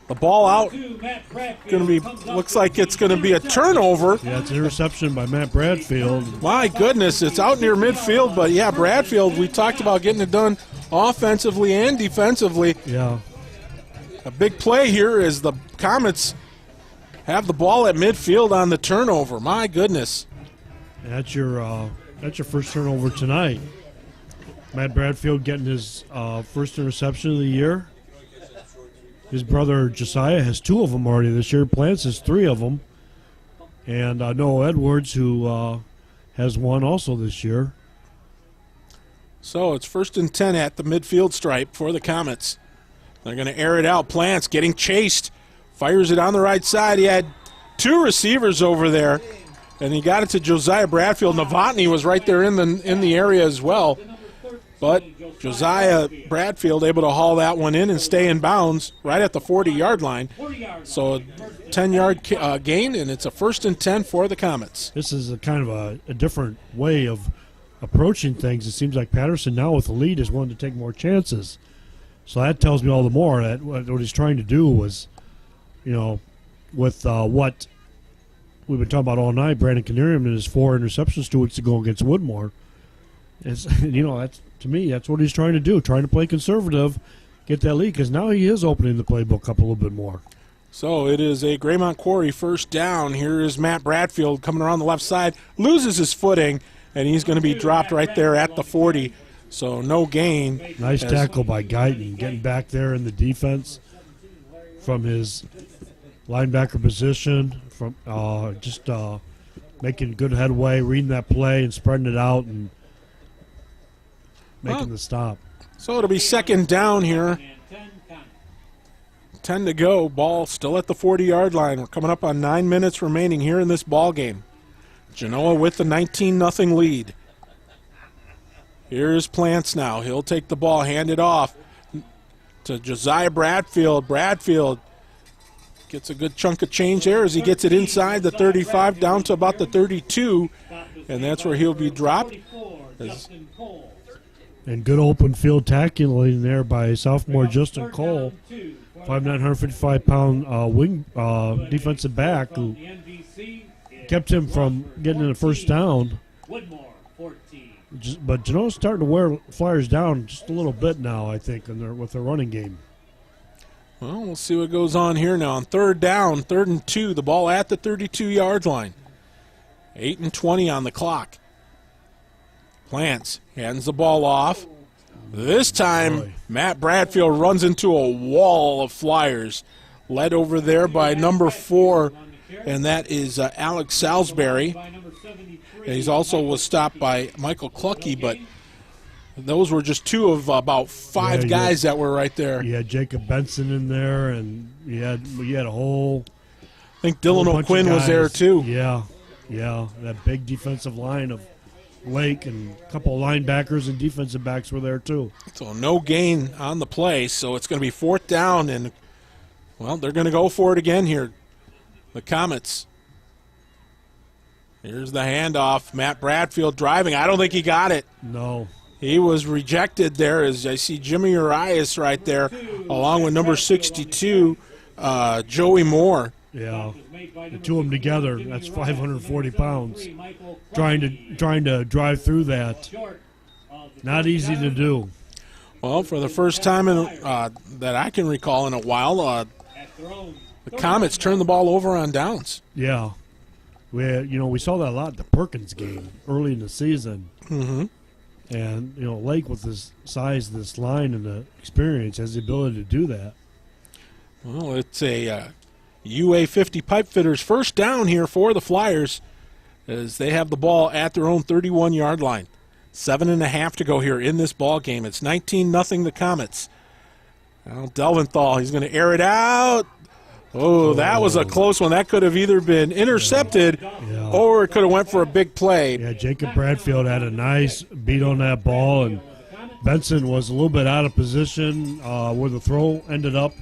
the ball out. Going to be, looks like it's going to be a turnover. Yeah, it's an interception by Matt Bradfield. My goodness, it's out near midfield, but yeah, Bradfield, we talked about getting it done offensively and defensively. Yeah. A big play here as the Comets have the ball at midfield on the turnover. My goodness. That's your first turnover tonight. Matt Bradfield getting his first interception of the year. His brother Josiah has 2 of them already this year. Plants has 3 of them. And Noah Edwards, who has 1 also this year. So it's 1st and 10 at the midfield stripe for the Comets. They're going to air it out. Plants getting chased. Fires it on the right side. He had 2 receivers over there, and he got it to Josiah Bradfield. Novotny was right there in the area as well. But Josiah Bradfield able to haul that one in and stay in bounds right at the 40-yard line. So a 10-yard gain, and it's a 1st and 10 for the Comets. This is a kind of a different way of approaching things. It seems like Patterson now with the lead is wanting to take more chances. So that tells me all the more that what he's trying to do was, you know, with what we've been talking about all night, Brandon Canarium and his 4 interceptions 2 weeks ago against Woodmore. It's, you know, that's, to me, that's what he's trying to do, trying to play conservative, get that lead, because now he is opening the playbook up a little bit more. So it is a Graymont Quarry first down. Here is Matt Bradfield coming around the left side, loses his footing, and he's going to be dropped right there at the 40. So no gain. Nice tackle by Guyton, getting back there in the defense from his linebacker position, from just making good headway, reading that play and spreading it out and making the stop. So it'll be 2nd down here. 10 to go. Ball still at the 40-yard line. We're coming up on 9 minutes remaining here in this ball game. Genoa with the 19-0 lead. Here's Plants now. He'll take the ball, hand it off to Josiah Bradfield. Bradfield gets a good chunk of change there as he gets it inside the 35 down to about the 32, and that's where he'll be dropped. Justin Cole. And good open field tackling there by sophomore Justin Cole, 5'9", 155-pound wing defensive back who kept him from getting in the first down. But Genoa's starting to wear Flyers down just a little bit now, I think, with their running game. Well, we'll see what goes on here now. On third down, 3rd and 2, the ball at the 32-yard line. 8 and 20 on the clock. Plants hands the ball off. This time, Matt Bradfield runs into a wall of Flyers, led over there by number 4, and that is Alex Salisbury. And he's also was stopped by Michael Clucky, but those were just 2 of about 5 guys that were right there. You had Jacob Benson in there, and you had a whole. I think Dylan O'Quinn was there too. Yeah, that big defensive line of lAKE, and a couple of linebackers and defensive backs were there too. So no gain on the play, so it's going to be 4th down, and, well, they're going to go for it again here, the Comets. Here's the handoff. Matt Bradfield driving. I don't think he got it. No. He was rejected there, as I see Jimmy Urias right there, along with number 62, Joey Moore. Yeah, the 2 of them together, that's 540 pounds. Trying to drive through that, not easy to do. Well, for the first time that I can recall in a while, the Comets turned the ball over on downs. Yeah, we saw that a lot at the Perkins game early in the season. Mm-hmm. And lAKE with this size, this line, and the experience has the ability to do that. Well, it's a UA50 Pipefitters first down here for the Flyers, as they have the ball at their own 31-yard line. 7.5 to go here in this ball game. It's 19-0 the Comets. Now Delventhal, he's going to air it out. Oh, that was a close one. That could have either been intercepted or it could have went for a big play. Yeah, Jacob Bradfield had a nice beat on that ball, and Benson was a little bit out of position where the throw ended up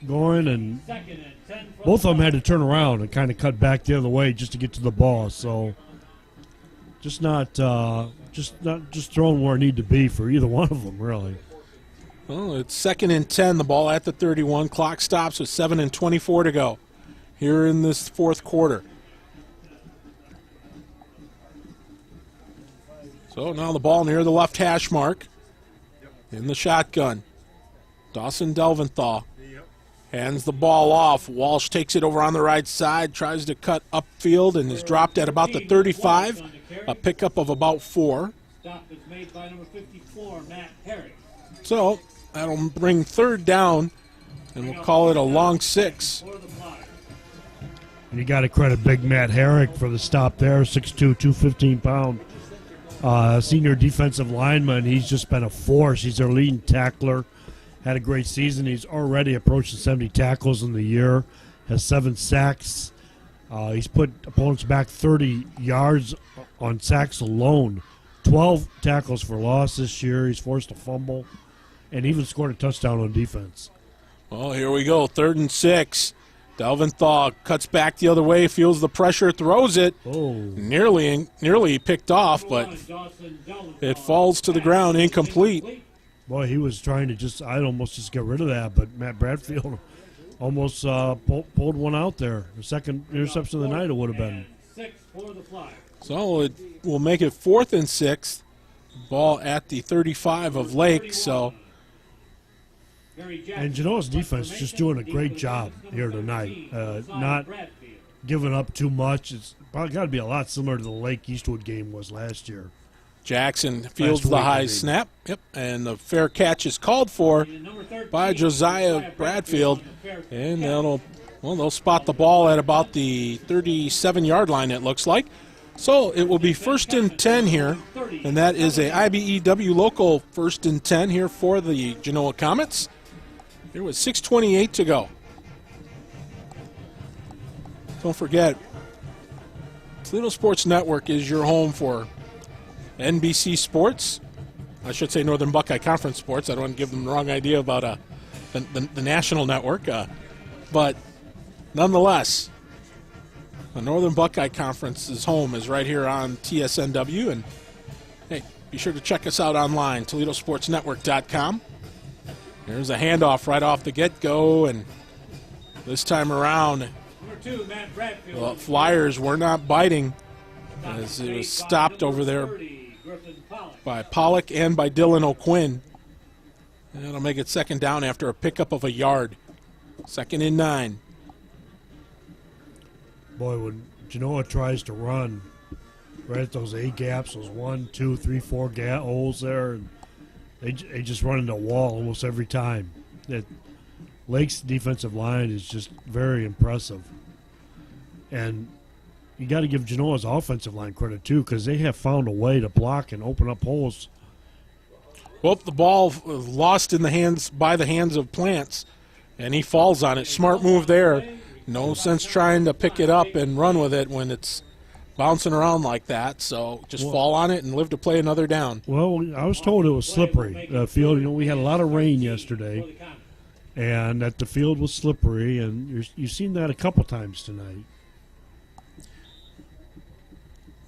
going, and both of them had to turn around and kind of cut back the other way just to get to the ball. So just not throwing where it needed to be for either one of them, really. Well, it's 2nd and 10, the ball at the 31. Clock stops with 7:24 to go here in this 4th quarter. So now the ball near the left hash mark in the shotgun. Dawson Delventhal hands the ball off. Walsh takes it over on the right side, tries to cut upfield, and is dropped at about the 35, a pickup of about 4. Stop is made by number 54, Matt Herrick. So that'll bring 3rd down, and we'll call it a long 6. And you got to credit big Matt Herrick for the stop there, 6'2", 215-pound senior defensive lineman. He's just been a force. He's their leading tackler. Had a great season. He's already approaching 70 tackles in the year, has 7 sacks. He's put opponents back 30 yards on sacks alone. 12 tackles for loss this year. He's forced a fumble and even scored a touchdown on defense. Well, here we go, 3rd and 6. Delventhal cuts back the other way, feels the pressure, throws it. Oh. Nearly picked off, but it falls to the ground, incomplete. Boy, he was trying to I'd almost just get rid of that, but Matt Bradfield almost pulled one out there. The second interception of the night it would have been. So it will make it 4th and 6. Ball at the 35 of lAKE, so. And Genoa's defense just doing a great job here tonight. Not giving up too much. It's probably got to be a lot similar to the lAKE Eastwood game was last year. Jackson fields the high snap. Yep, and the fair catch is called for by Josiah Bradfield. And they'll spot the ball at about the 37-yard line, it looks like. So it will be 1st and 10 here, and that is a IBEW local 1st and 10 here for the Genoa Comets. There was 6:28 to go. Don't forget, Toledo Sports Network is your home for NBC Sports. I should say Northern Buckeye Conference Sports. I don't want to give them the wrong idea about the national network. But nonetheless, The Northern Buckeye Conference's home is right here on TSNW. And, hey, be sure to check us out online, ToledoSportsNetwork.com. There's a handoff right off the get-go, and this time around, the Flyers were not biting as it was stopped over there by Pollock and by Dylan O'Quinn. And that'll make it second down after a pickup of a yard. 2nd and 9. Boy, when Genoa tries to run right at those A gaps, those 1, 2, 3, 4 holes there, and they just run into a wall almost every time. Lake's defensive line is just very impressive. And you got to give Genoa's offensive line credit, too, because they have found a way to block and open up holes. Well, the ball lost in the hands of Plants, and he falls on it. Smart move there. No sense trying to pick it up and run with it when it's bouncing around like that. So just fall on it and live to play another down. Well, I was told it was slippery. The field, we had a lot of rain yesterday, and that the field was slippery, and you've seen that a couple times tonight.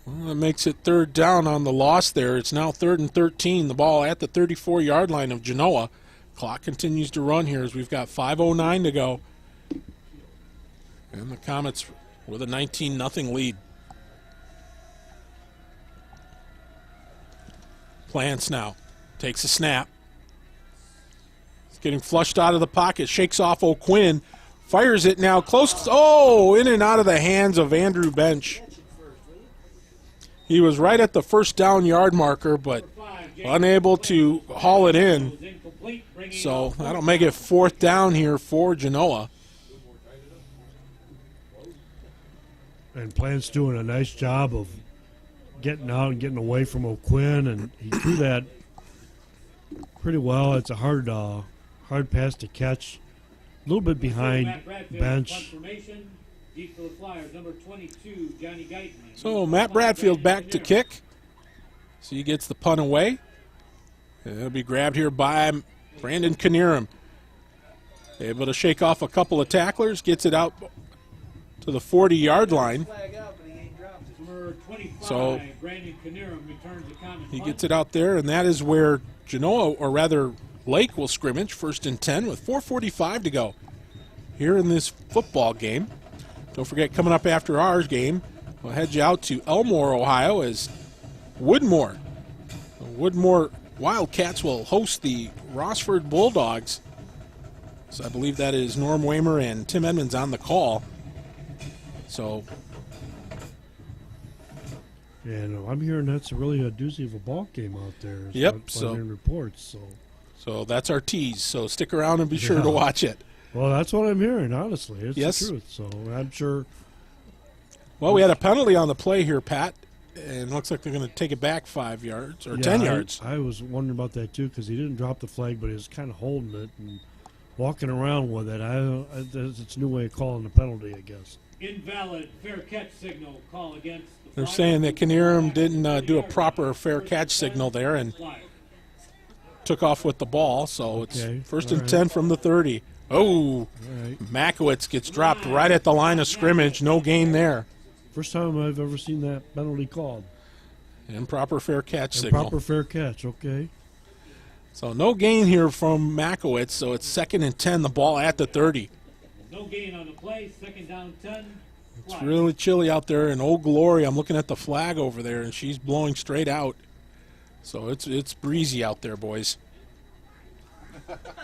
Well, that makes it 3rd down on the loss there. It's now 3rd and 13. The ball at the 34-yard line of Genoa. Clock continues to run here as we've got 5:09 to go. And the Comets with a 19-0 lead. Plants now takes a snap. It's getting flushed out of the pocket. Shakes off O'Quinn. Fires it now close. Oh, in and out of the hands of Andrew Bench. He was right at the 1st down yard marker, but unable to haul it in. So that'll make it 4th down here for Genoa. And Plant's doing a nice job of getting out and getting away from O'Quinn, and he threw that pretty well. It's a hard pass to catch. A little bit behind Bench. So Matt Bradfield back to kick. So he gets the punt away. And it'll be grabbed here by Brandon Knierim. Able to shake off a couple of tacklers, gets it out to the 40-yard line. So he gets it out there, and that is where Genoa, or rather Lake, will scrimmage. 1st and 10 with 4:45 to go here in this football game. Don't forget, coming up after our game, we'll head you out to Elmore, Ohio, as Woodmore. The Woodmore Wildcats will host the Rossford Bulldogs. So I believe that is Norm Waymer and Tim Edmonds on the call. So, and I'm hearing that's really a doozy of a ball game out there. Yep. So reports. So that's our tease. So stick around and be sure to watch it. Well, that's what I'm hearing. Honestly, it's yes. the truth. So I'm sure. Well, we had a penalty on the play here, Pat, and it looks like they're going to take it back 5 yards or 10 yards. I was wondering about that too, because he didn't drop the flag, but he was kind of holding it and walking around with it. It's a new way of calling the penalty, I guess. Invalid fair catch signal call against the They're saying that Knierim didn't do a proper fair catch signal there and took off with the ball. So it's 1st and 10 from the 30. Oh, Makowitz gets dropped right at the line of scrimmage. No gain there. First time I've ever seen that penalty called. Improper fair catch signal. Improper fair catch, okay. So no gain here from Makowitz. So it's 2nd and 10. The ball at the 30. No gain on the play, 2nd down 10. It's really chilly out there in Old Glory. I'm looking at the flag over there, and she's blowing straight out. So it's breezy out there, boys.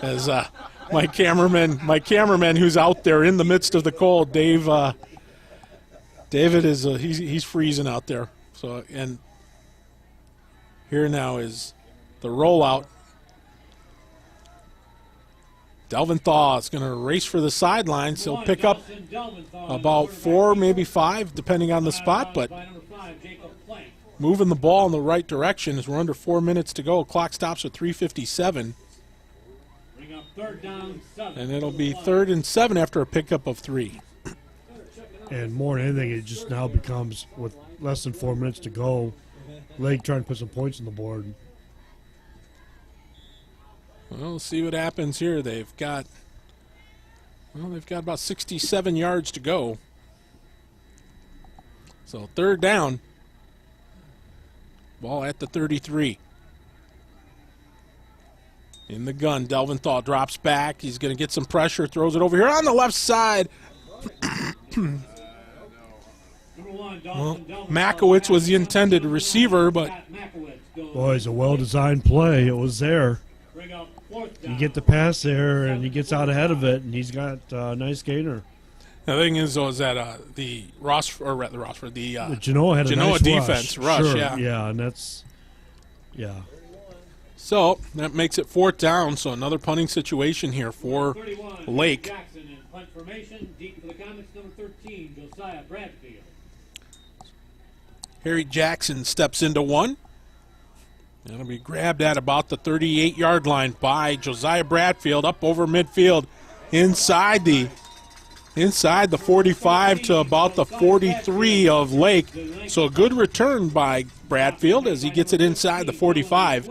As my cameraman who's out there in the midst of the cold, David is he's freezing out there. So, and here now is the rollout. Delvin Thaw is going to race for the sidelines. He'll pick up about 4, maybe 5, depending on the spot, but moving the ball in the right direction as we're under 4 minutes to go. Clock stops at 3:57. And it'll be 3rd and 7 after a pickup of 3. And more than anything, it just now becomes, with less than 4 minutes to go, Lake trying to put some points on the board. Well, we'll see what happens here. They've got about 67 yards to go. So third down. Ball at the 33. In the gun, Delventhal drops back. He's going to get some pressure, throws it over here on the left side. Well, Makowitz was the intended receiver, but boy, it's a well-designed play. It was there. You get the pass there, and he gets out ahead of it, and he's got a nice gainer. The thing is, though, is that the Genoa had a Genoa nice defense rush. Sure, yeah, and that's So that makes it fourth down. So another punting situation here for Lake. Jackson in punt formation. Deep for the Comets, number 13, Josiah Bradfield. Harry Jackson steps into one. It'll be grabbed at about the 38-yard line by Josiah Bradfield up over midfield inside the 45 to about the 43 of Lake. So a good return by Bradfield as he gets it inside the 45.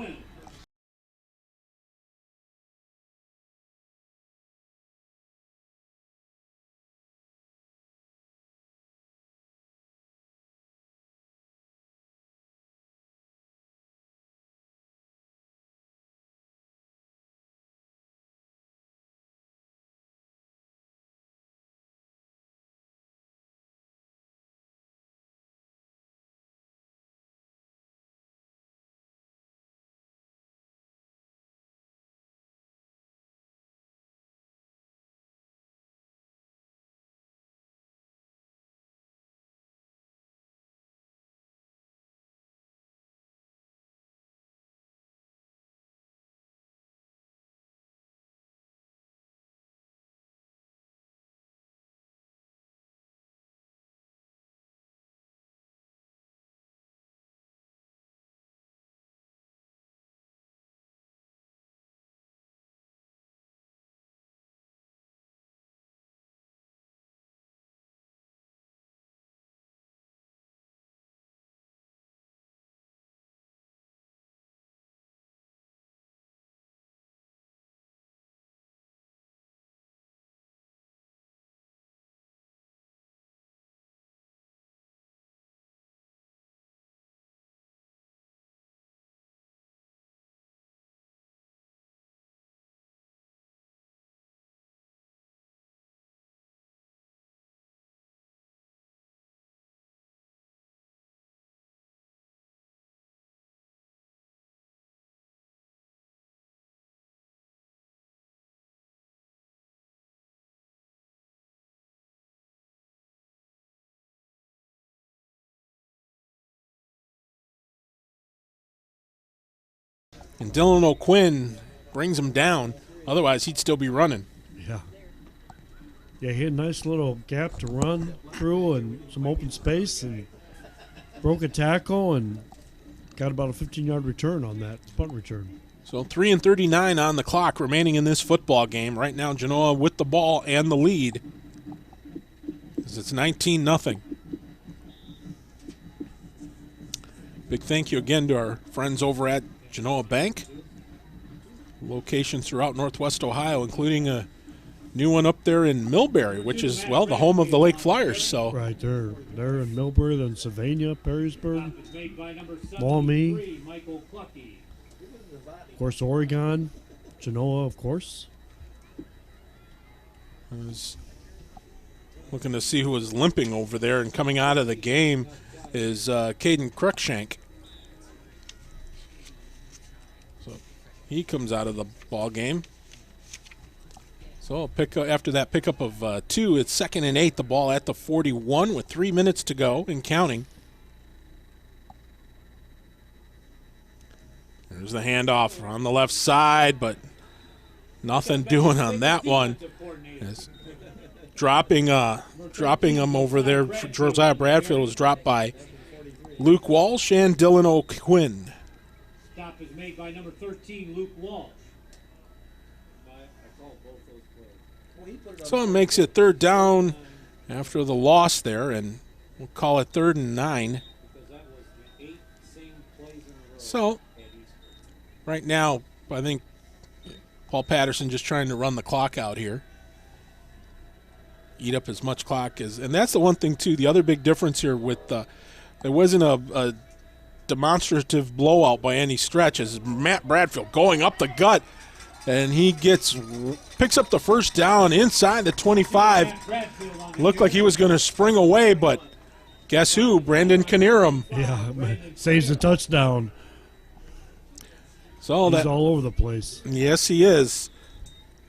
And Dylan O'Quinn brings him down. Otherwise, he'd still be running. Yeah, he had a nice little gap to run through and some open space and broke a tackle and got about a 15-yard return on that punt return. So 3:39 on the clock remaining in this football game. Right now, Genoa with the ball and the lead. As it's 19-0. Big thank you again to our friends over at Genoa Bank. Locations throughout Northwest Ohio, including a new one up there in Millbury, which is, well, the home of the Lake Flyers. So right, they're in Millbury, then Sylvania, Perrysburg, Maumee, of course, Oregon, Genoa, of course. I was looking to see who was limping over there, and coming out of the game is Caden Cruikshank. So he comes out of the ball game. So after that pickup of 2, it's 2nd and 8. The ball at the 41 with 3 minutes to go and counting. There's the handoff on the left side, but nothing doing on that one. It's dropping him over there. Josiah Bradfield was dropped by Luke Walsh and Dylan O'Quinn. Stop is made by number 13, Luke Walsh. So it makes it 3rd down after the loss there, and we'll call it 3rd and 9. So right now, I think Paul Patterson just trying to run the clock out here. eat up as much clock as, and that's the one thing too. The other big difference here with there wasn't a demonstrative blowout by any stretch, as Matt Bradfield going up the gut, and he picks up the first down inside the 25. Looked like he was going to spring away, but guess who? Brandon Knierim. Yeah, saves the touchdown. So he's all over the place. Yes, he is.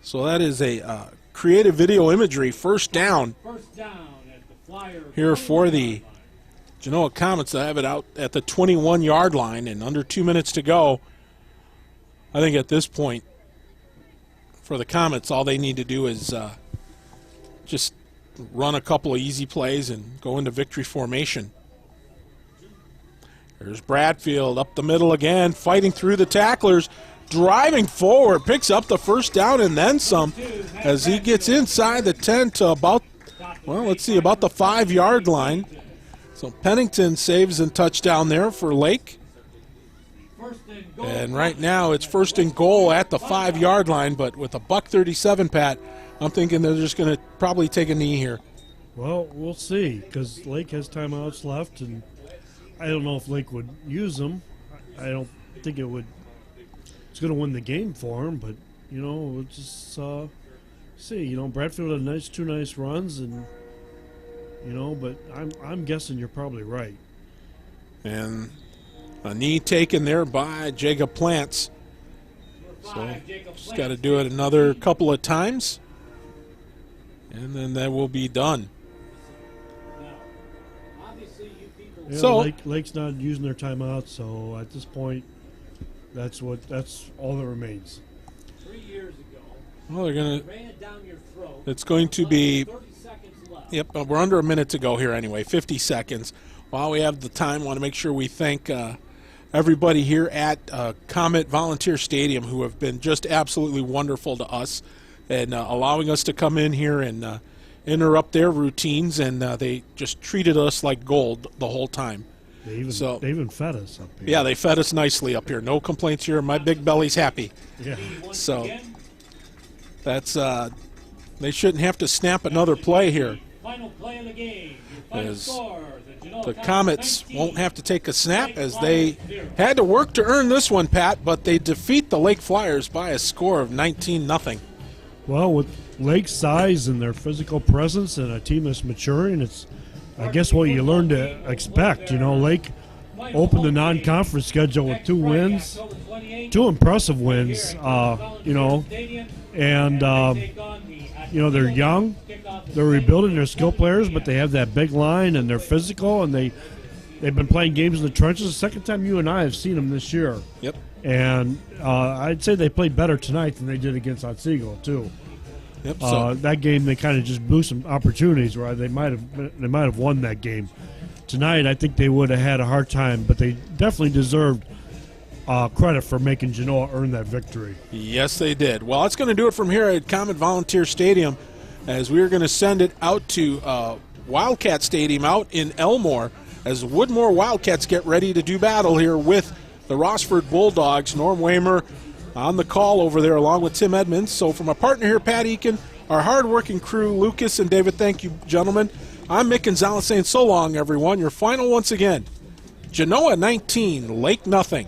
So that is a creative video imagery, first down here for the Genoa Comets. I have it out at the 21-yard line and under 2 minutes to go. I think at this point for the Comets, all they need to do is just run a couple of easy plays and go into victory formation. There's Bradfield up the middle again, fighting through the tacklers, driving forward, picks up the first down and then some as he gets inside the 10 to about the 5-yard line. So Pennington saves and touchdown there for Lake. And right now it's first and goal at the 5-yard line, but with a $137, Pat, I'm thinking they're just going to probably take a knee here. Well, we'll see, because Lake has timeouts left, and I don't know if Lake would use them. I don't think it would. It's going to win the game for him, but, we'll just see. Bradfield had two nice runs, and, but I'm guessing you're probably right. And a knee taken there by Jacob Plants. So just got to do it another couple of times, and then that will be done. Yeah, so Lake's not using their timeout, so at this point, that's all that remains. 3 years ago, well, they're gonna. ran it down your throat. It's going to be. 30 seconds left. Yep, we're under a minute to go here anyway. 50 seconds. While we have the time, I want to make sure we thank everybody here at Comet Volunteer Stadium who have been just absolutely wonderful to us and allowing us to come in here and interrupt their routines, and they just treated us like gold the whole time. They even fed us up here. Yeah, they fed us nicely up here. No complaints here. My big belly's happy. Yeah. So that's they shouldn't have to snap another play here. Final play of the game. As the Comets won't have to take a snap, as they had to work to earn this one, Pat, but they defeat the Lake Flyers by a score of 19-0. Well, with Lake's size and their physical presence and a team that's maturing, it's, I guess, what you learn to expect. Lake opened the non-conference schedule with 2 wins, 2 impressive wins, and they're young, they're rebuilding their skill players, but they have that big line and they're physical, and they've been playing games in the trenches. The second time you and I have seen them this year. Yep. And I'd say they played better tonight than they did against Otsego too. Yep. So that game they kind of just blew some opportunities where they might have won that game. Tonight I think they would have had a hard time, but they definitely deserved credit for making Genoa earn that victory. Yes, they did. Well, that's going to do it from here at Comet Volunteer Stadium, as we are going to send it out to Wildcat Stadium out in Elmore, as Woodmore Wildcats get ready to do battle here with the Rossford Bulldogs. Norm Waymer on the call over there along with Tim Edmonds. So from our partner here, Pat Eakin, our hard-working crew, Lucas and David, thank you, gentlemen. I'm Mick Gonzalez saying so long, everyone. Your final once again, Genoa 19, Lake nothing.